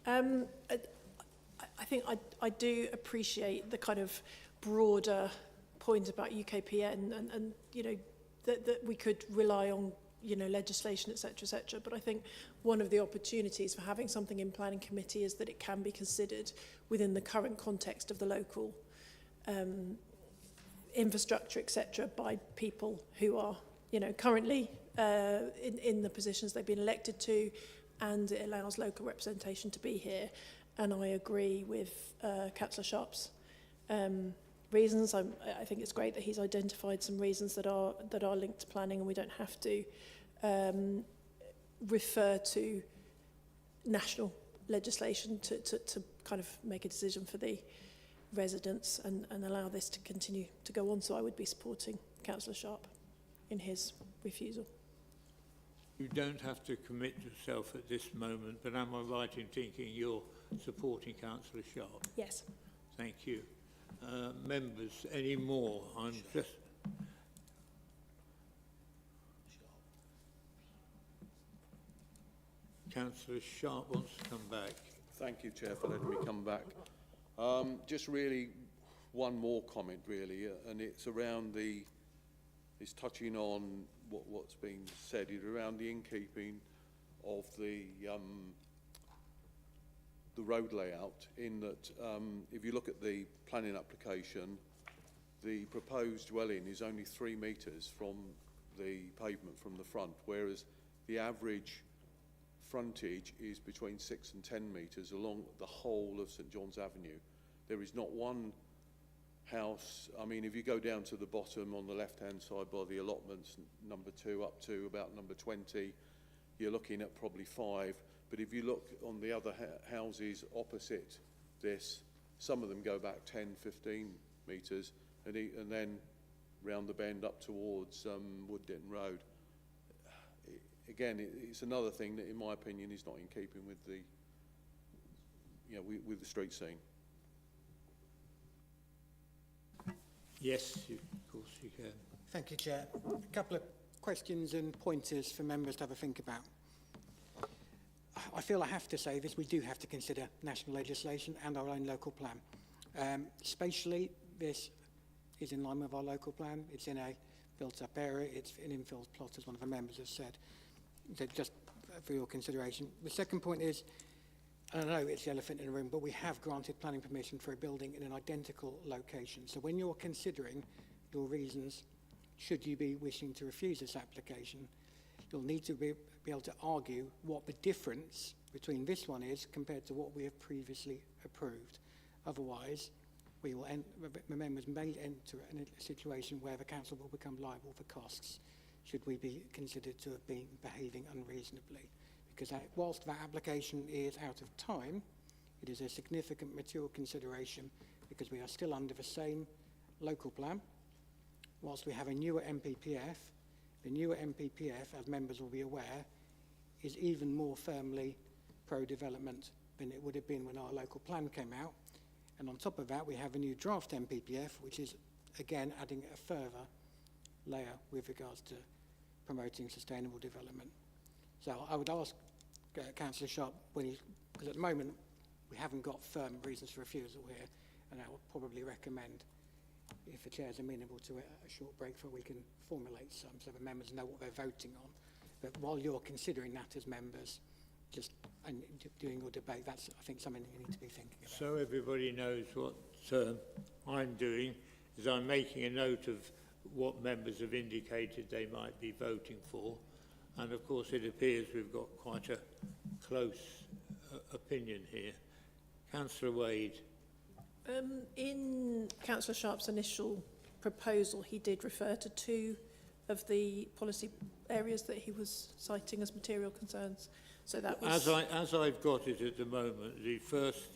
I think I do appreciate the kind of broader point about UKPN and you know, that we could rely on, you know, legislation, etc., but I think one of the opportunities for having something in planning committee is that it can be considered within the current context of the local infrastructure, etc., by people who are, you know, currently in the positions they've been elected to, and it allows local representation to be here. And I agree with Councillor Sharp's reasons. I think it's great that he's identified some reasons that are linked to planning, and we don't have to refer to national legislation to kind of make a decision for the residents and allow this to continue to go on. So I would be supporting Councillor Sharp in his refusal. You don't have to commit yourself at this moment, but am I right in thinking you're supporting Councillor Sharp? Yes. Thank you. Members, any more? I'm just... Councillor Sharp wants to come back. Thank you, Chair, for letting me come back. Just really one more comment, really, and it's around it's touching on what's been said, around the innkeeping of the road layout, in that if you look at the planning application, the proposed dwelling is only 3 metres from the pavement from the front, whereas the average frontage is between 6 and 10 metres along the whole of St John's Avenue. There is not one house, I mean, if you go down to the bottom on the left-hand side by the allotments, number 2 up to about number 20, you're looking at probably 5. But if you look on the other houses opposite this, some of them go back 10, 15 metres, and then round the bend up towards Wood Ditton Road. Again, it's another thing that, in my opinion, is not in keeping with the, you know, with the street scene. Yes, of course you can. Thank you, Chair. A couple of questions and pointers for members to have a think about. I feel I have to say this, we do have to consider national legislation and our own local plan. Spatially, this is in line with our local plan. It's in a built-up area. It's an infill plot, as one of the members has said. So just for your consideration. The second point is, and I know it's the elephant in the room, but we have granted planning permission for a building in an identical location. So when you're considering your reasons, should you be wishing to refuse this application, you'll need to be able to argue what the difference between this one is compared to what we have previously approved. Otherwise, we will the members may enter in a situation where the council will become liable for costs should we be considered to have been behaving unreasonably. Because whilst that application is out of time, it is a significant material consideration because we are still under the same local plan. Whilst we have a newer MPPF, the newer MPPF, as members will be aware, is even more firmly pro-development than it would have been when our local plan came out. And on top of that, we have a new draft MPPF, which is, again, adding a further layer with regards to promoting sustainable development. So I would ask Councillor Sharp, because at the moment we haven't got firm reasons for refusal here, and I would probably recommend, if the Chair is amenable to it, a short break so we can formulate some so the members know what they're voting on. But while you're considering that as members, just and doing your debate, that's, I think, something you need to be thinking about. So everybody knows what I'm doing, is I'm making a note of what members have indicated they might be voting for. And of course it appears we've got quite a close opinion here. Councillor Wade. In Councillor Sharp's initial proposal, he did refer to 2 of the policy areas that he was citing as material concerns. So that was... As I've got it at the moment, the first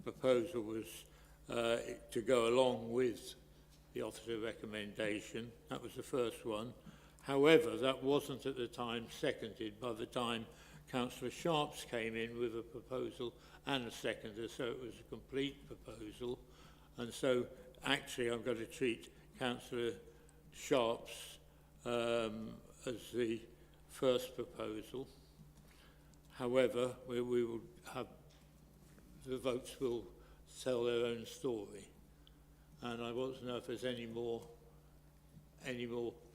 proposal was to go along with the officer recommendation. That was the first one. However, that wasn't at the time seconded by the time Councillor Sharps came in with a proposal and a seconder, so it was a complete proposal. And so actually I'm going to treat Councillor Sharps as the first proposal. However, we will have, the votes will tell their own story. And I want to know if there's any more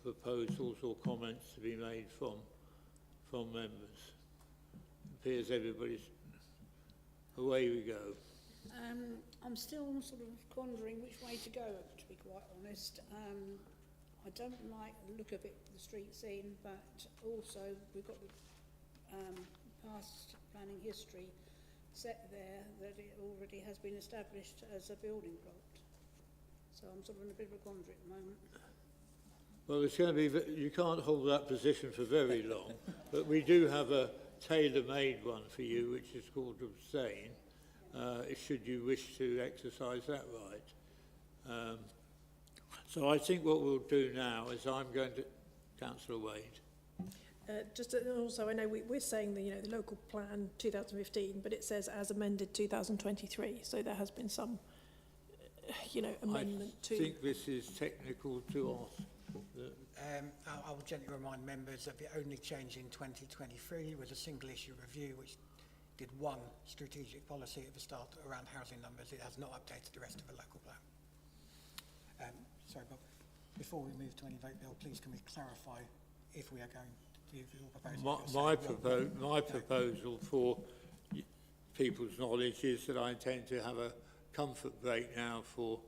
proposals or comments to be made from members. It appears everybody's, away we go. I'm still sort of pondering which way to go, to be quite honest. I don't like the look of it, the street scene, but also we've got the past planning history set there that it already has been established as a building plot. So I'm sort of in a bit of a quandary at the moment. Well, it's going to be, you can't hold that position for very long, but we do have a tailor-made one for you, which is called abstain, should you wish to exercise that right. So I think what we'll do now is I'm going to, Councillor Wade. Just also, I know we're saying the the local plan 2015, but it says as amended 2023. So there has been some, amendment to. I think this is technical to ask. I will gently remind members that the only change in 2023 was a single issue review, which did one strategic policy at the start around housing numbers. It has not updated the rest of the local plan. Sorry, Bob. Before we move to any vote, Bill, please can we clarify if we are going to your proposal? My proposal for people's knowledge is that I intend to have a comfort break now for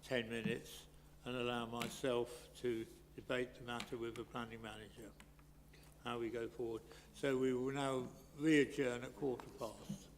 10 minutes and allow myself to debate the matter with the planning manager, how we go forward. So we will now re-adjourn at 15:15.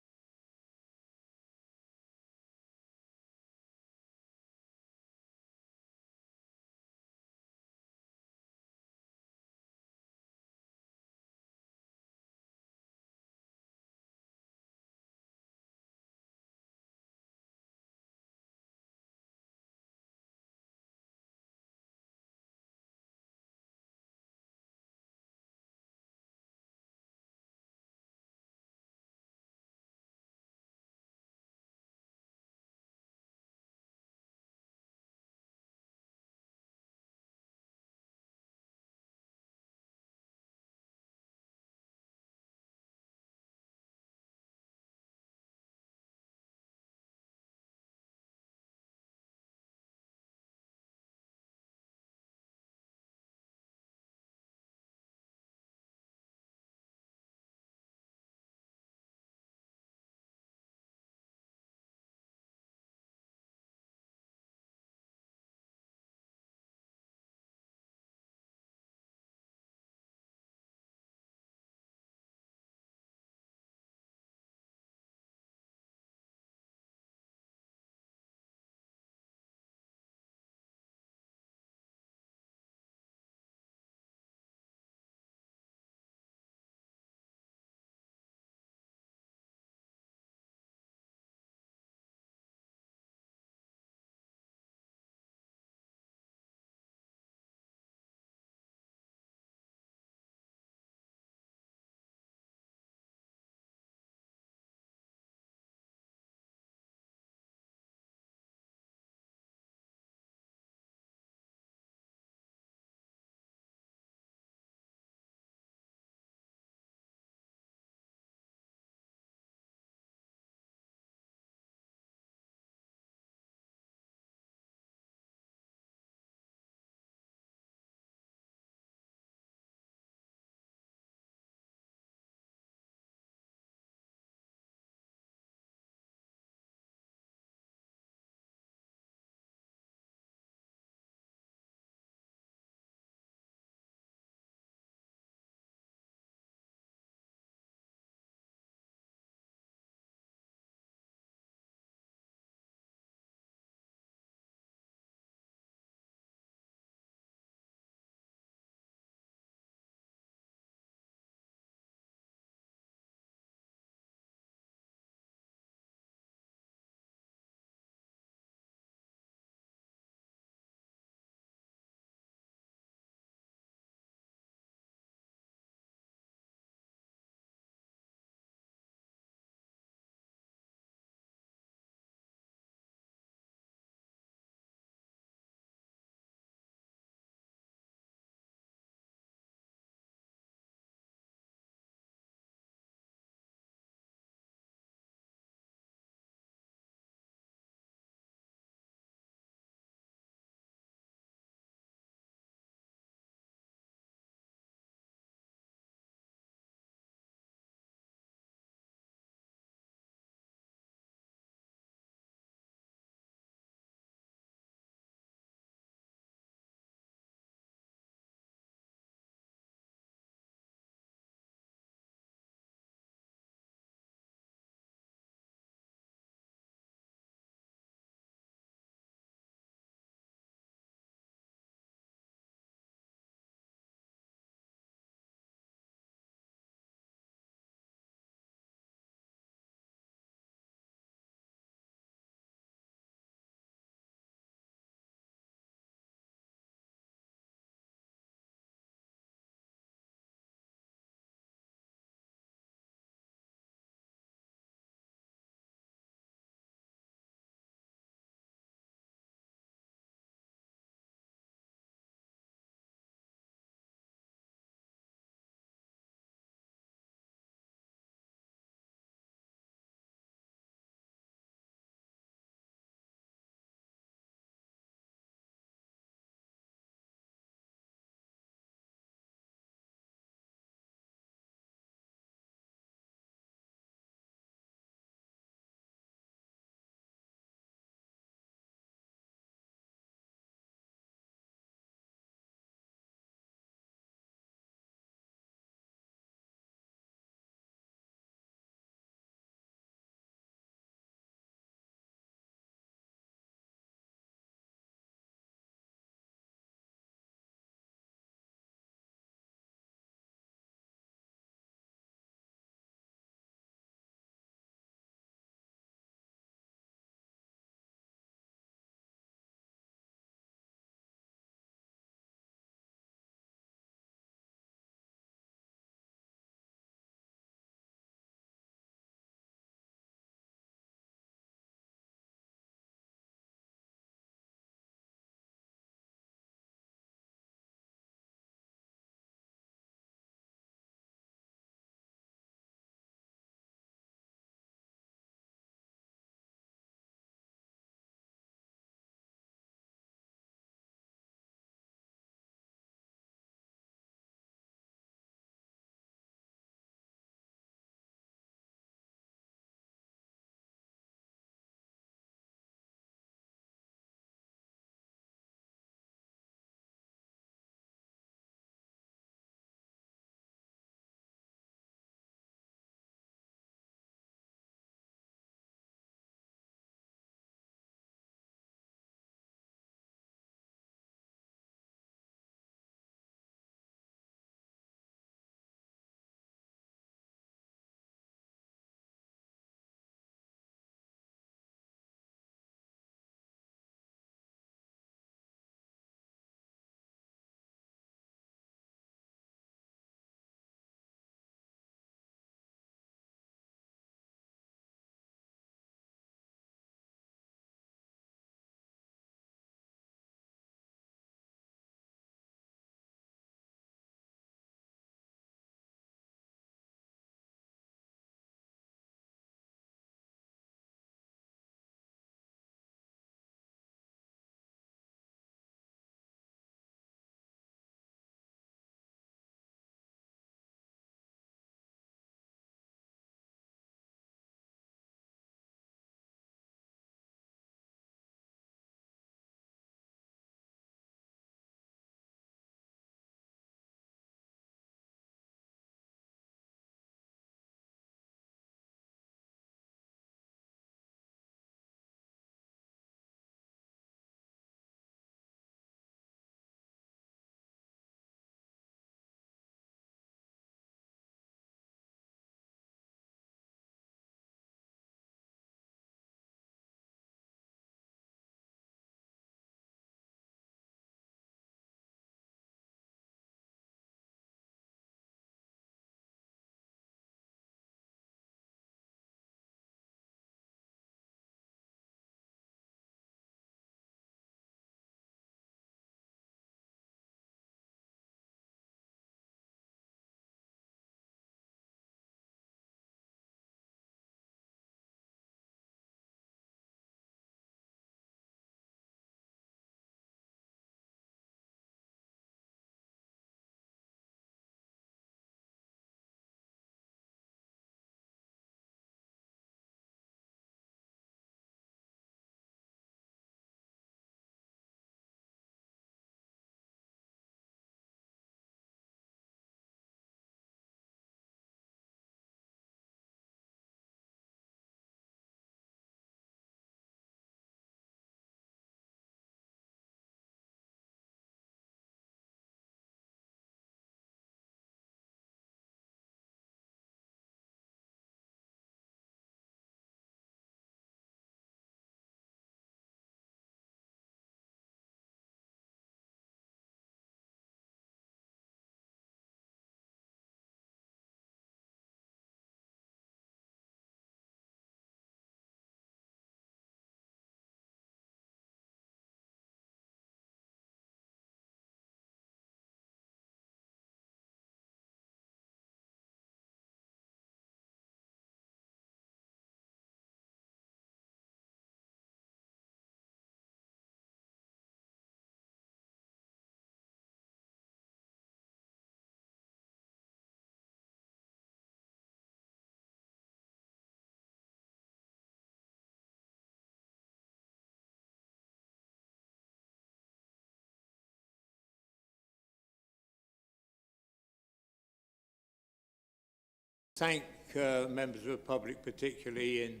Thank members of the public, particularly in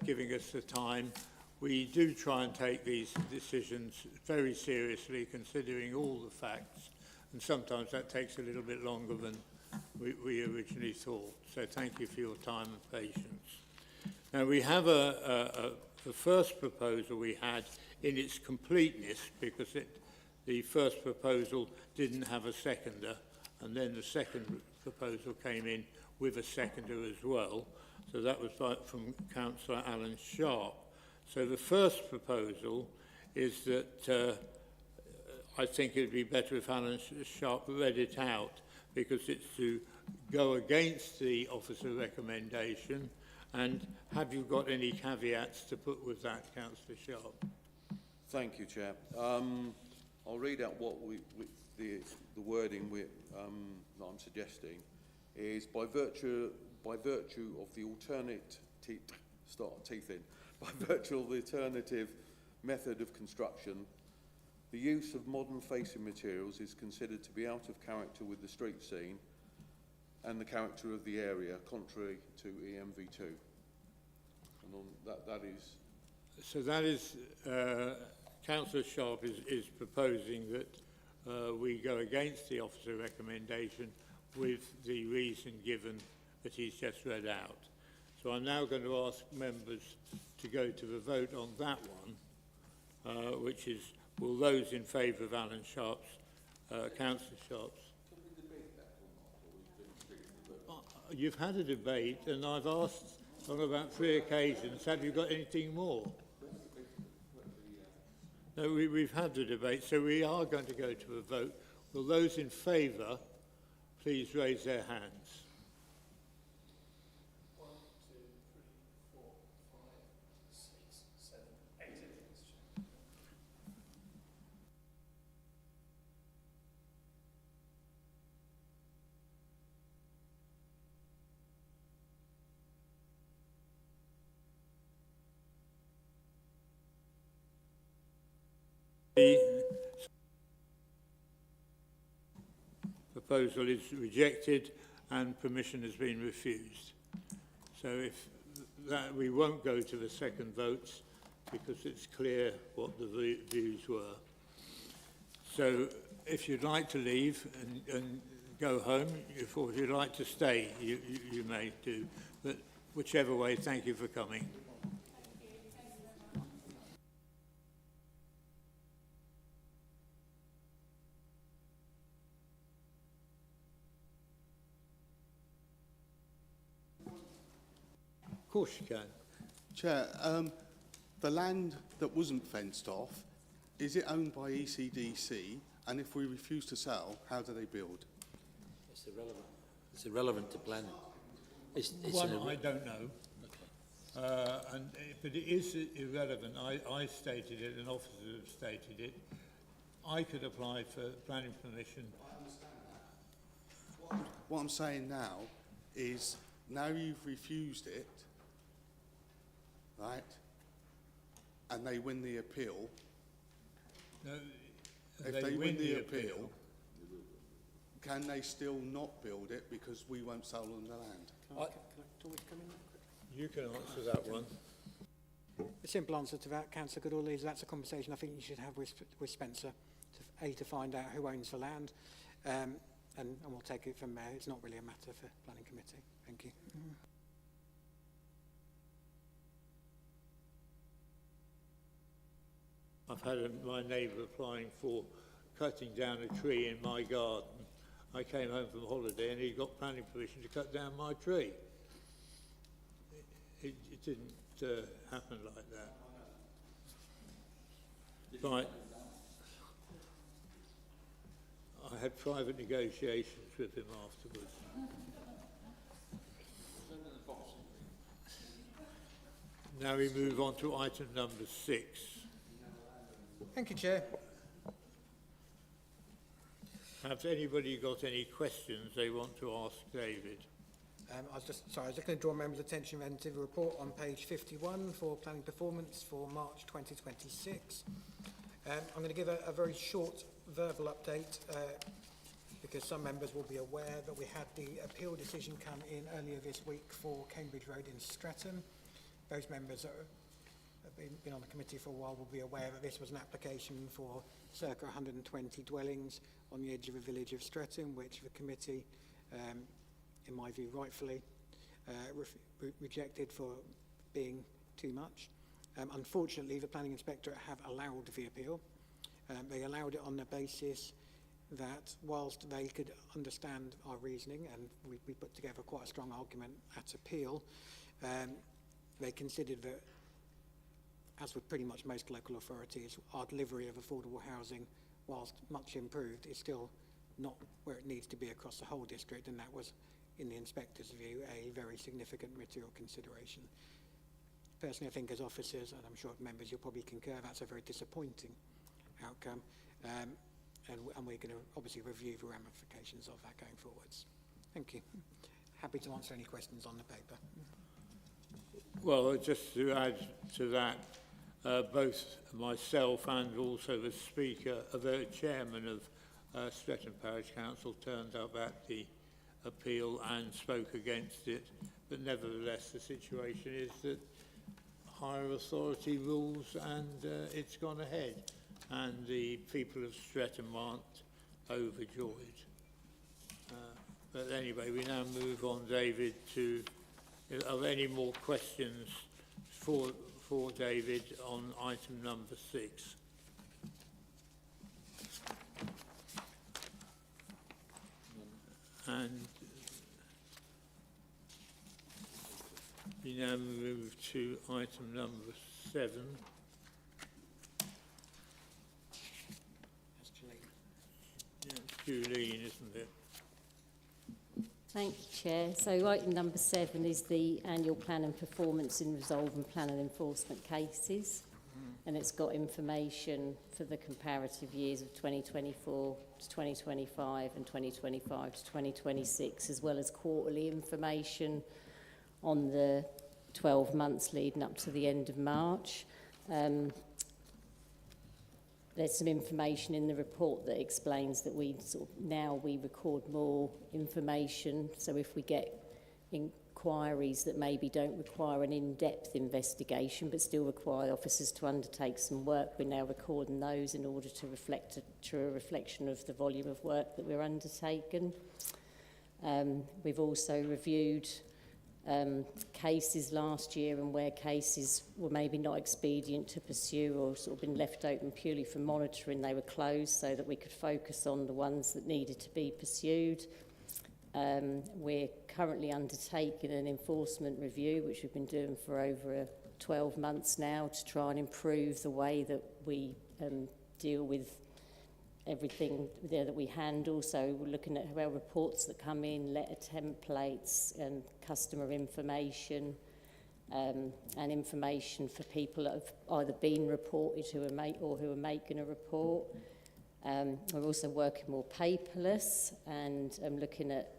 giving us the time. We do try and take these decisions very seriously, considering all the facts, and sometimes that takes a little bit longer than we originally thought. So thank you for your time and patience. Now we have the first proposal we had in its completeness, because the first proposal didn't have a seconder, and then the second proposal came in with a seconder as well. So that was from Councillor Alan Sharp. So the first proposal is that I think it would be better if Alan Sharp read it out, because it's to go against the officer recommendation. And have you got any caveats to put with that, Councillor Sharp? Thank you, Chair. I'll read out what the wording that I'm suggesting is by virtue of the alternative method of construction, the use of modern facing materials is considered to be out of character with the street scene and the character of the area, contrary to EMV2. And on that is... So that is, Councillor Sharp is proposing that we go against the officer recommendation with the reason given that he's just read out. So I'm now going to ask members to go to the vote on that one, which is, will those in favour of Alan Sharp's, Councillor Sharp's? You've had a debate, and I've asked on about 3 occasions, have you got anything more? No, we've had the debate, so we are going to go to a vote. Will those in favour please raise their hands? 1, 2, 3, 4, 5, 6, 7, 8. The proposal is rejected and permission has been refused. So if that, we won't go to the second votes because it's clear what the views were. So if you'd like to leave and go home, or if you'd like to stay, you may do. But whichever way, thank you for coming. Of course you can. Chair, the land that wasn't fenced off, is it owned by ECDC? And if we refuse to sell, how do they build? It's irrelevant. It's irrelevant to planning. It's I don't know. Okay. But it is irrelevant. I stated it, and officers have stated it. I could apply for planning permission. I understand that. What I'm saying now is, now you've refused it, right, and they win the appeal. No, if they win the appeal, can they still not build it because we won't sell them the land? You can answer that one. The simple answer to that, Councillor Goodall, is that's a conversation I think you should have with Spencer, to find out who owns the land, and we'll take it from there. It's not really a matter for planning committee. Thank you. I've had my neighbour applying for cutting down a tree in my garden. I came home from holiday and he got planning permission to cut down my tree. It didn't happen like that. Right. I had private negotiations with him afterwards. Now we move on to item number 6. Thank you, Chair. Has anybody got any questions they want to ask David? I was just going to draw members' attention then to the report on page 51 for planning performance for March 2026. I'm going to give a very short verbal update. because some members will be aware that we had the appeal decision come in earlier this week for Cambridge Road in Streatham. Those members that have been on the committee for a while will be aware that this was an application for circa 120 dwellings on the edge of the village of Streatham, which the committee, in my view rightfully, rejected for being too much. Unfortunately, the Planning Inspectorate have allowed the appeal. They allowed it on the basis that whilst they could understand our reasoning, and we put together quite a strong argument at appeal, they considered that, as with pretty much most local authorities, our delivery of affordable housing, whilst much improved, is still not where it needs to be across the whole district, and that was, in the inspector's view, a very significant material consideration. Personally, I think as officers, and I'm sure members you'll probably concur, that's a very disappointing outcome, and we're going to obviously review the ramifications of that going forwards. Thank you. Happy to answer any questions on the paper. Well, just to add to that, both myself and also the Speaker, the Chairman of Streatham Parish Council turned up at the appeal and spoke against it, but nevertheless the situation is that higher authority rules and it's gone ahead, and the people of Streatham aren't overjoyed. But anyway, we now move on, David, to, are there any more questions for David on item number 6? And we now move to item number 7. Yeah, it's Julene, isn't it? Thank you, Chair. So item number 7 is the annual plan and performance in resolve and plan and enforcement cases. And it's got information for the comparative years of 2024 to 2025 and 2025 to 2026, as well as quarterly information on the 12 months leading up to the end of March. There's some information in the report that explains that we record more information. So if we get inquiries that maybe don't require an in-depth investigation but still require officers to undertake some work, we're now recording those in order to reflect a true reflection of the volume of work that we're undertaking. We've also reviewed cases last year, and where cases were maybe not expedient to pursue or sort of been left open purely for monitoring, they were closed so that we could focus on the ones that needed to be pursued. We're currently undertaking an enforcement review, which we've been doing for over 12 months now, to try and improve the way that we deal with everything there that we handle. So we're looking at our reports that come in, letter templates and customer information, and information for people that have either been reported who are making a report. We're also working more paperless and looking at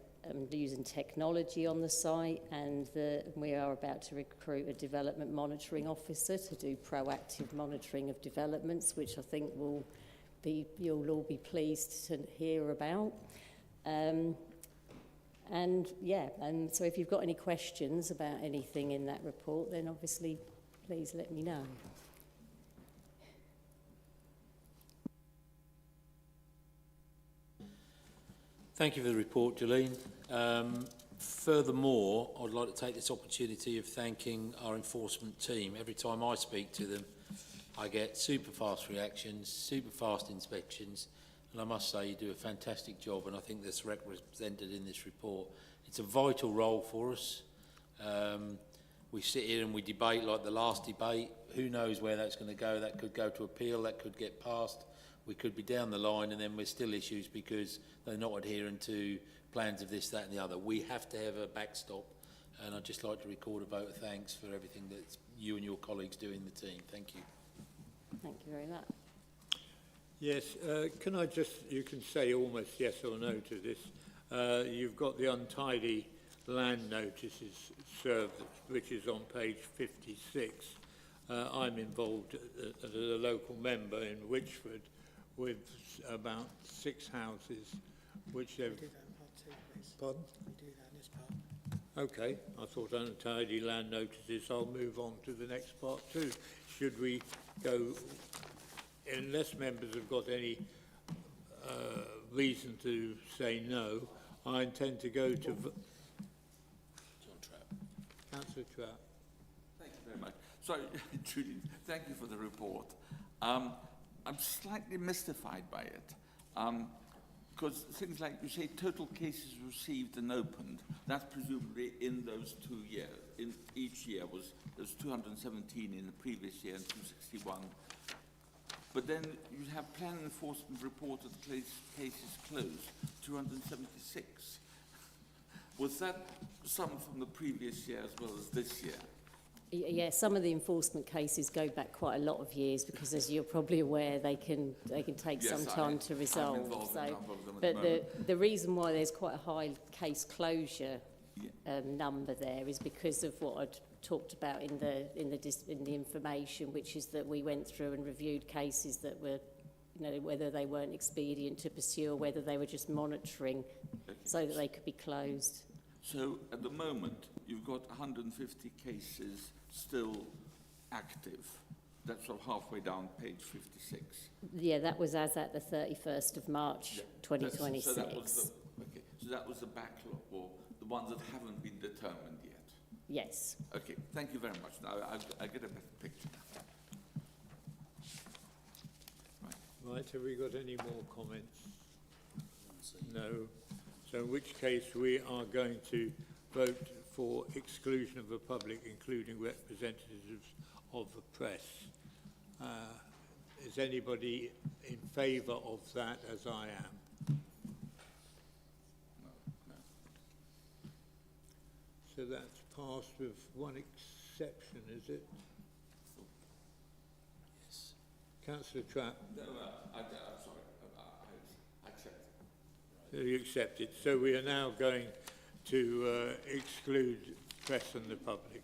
using technology on the site, and we are about to recruit a development monitoring officer to do proactive monitoring of developments, which I think you'll all be pleased to hear about. And so if you've got any questions about anything in that report, then obviously please let me know. Thank you for the report, Jolene. Furthermore, I'd like to take this opportunity of thanking our enforcement team. Every time I speak to them, I get super fast reactions, super fast inspections, and I must say you do a fantastic job, and I think that's represented in this report. It's a vital role for us. We sit here and we debate like the last debate. Who knows where that's going to go? That could go to appeal, that could get passed. We could be down the line and then we're still issues because they're not adhering to plans of this, that and the other. We have to have a backstop, and I'd just like to record a vote of thanks for everything that you and your colleagues do in the team. Thank you. Thank you very much. Yes, can I just, you can say almost yes or no to this. You've got the untidy land notices served, which is on page 56. I'm involved as a local member in Witchford with about 6 houses which they've... Do that in part two, please. Pardon? We do that in this part. Okay, I thought untidy land notices. I'll move on to the next part too. Should we go, unless members have got any reason to say no, I intend to go to... John Trapp. Councillor Trapp. Thank you very much. Sorry, Judy, thank you for the report. I'm slightly mystified by it. Because things like you say total cases received and opened, that's presumably in those 2 years. In each year there's 217 in the previous year and 261. But then you have plan enforcement reported cases closed, 276. Was that some from the previous year as well as this year? Yeah, some of the enforcement cases go back quite a lot of years because, as you're probably aware, they can take Yes, some time to I'm resolve. involved in a number of them at But the moment. the reason why there's quite a high case closure number there is because of what I'd talked about in the information, which is that we went through and reviewed cases that were, you know, whether they weren't expedient to pursue or whether they were just monitoring so that they could be closed. So at the moment, you've got 150 cases still active. That's sort of halfway down page 56. Yeah, that was as at the 31st of March 2026. So that was the backlog, or the ones that haven't been determined yet. Yes. Okay, thank you very much. Now I get a better picture now. Right, have we got any more comments? No. So in which case we are going to vote for exclusion of the public, including representatives of the press. Is anybody in favour of that, as I am? No. So that's passed with one exception, is it? Yes. Councillor Trapp? No, I'm sorry. I accept. So you accept it. So we are now going to exclude press and the public.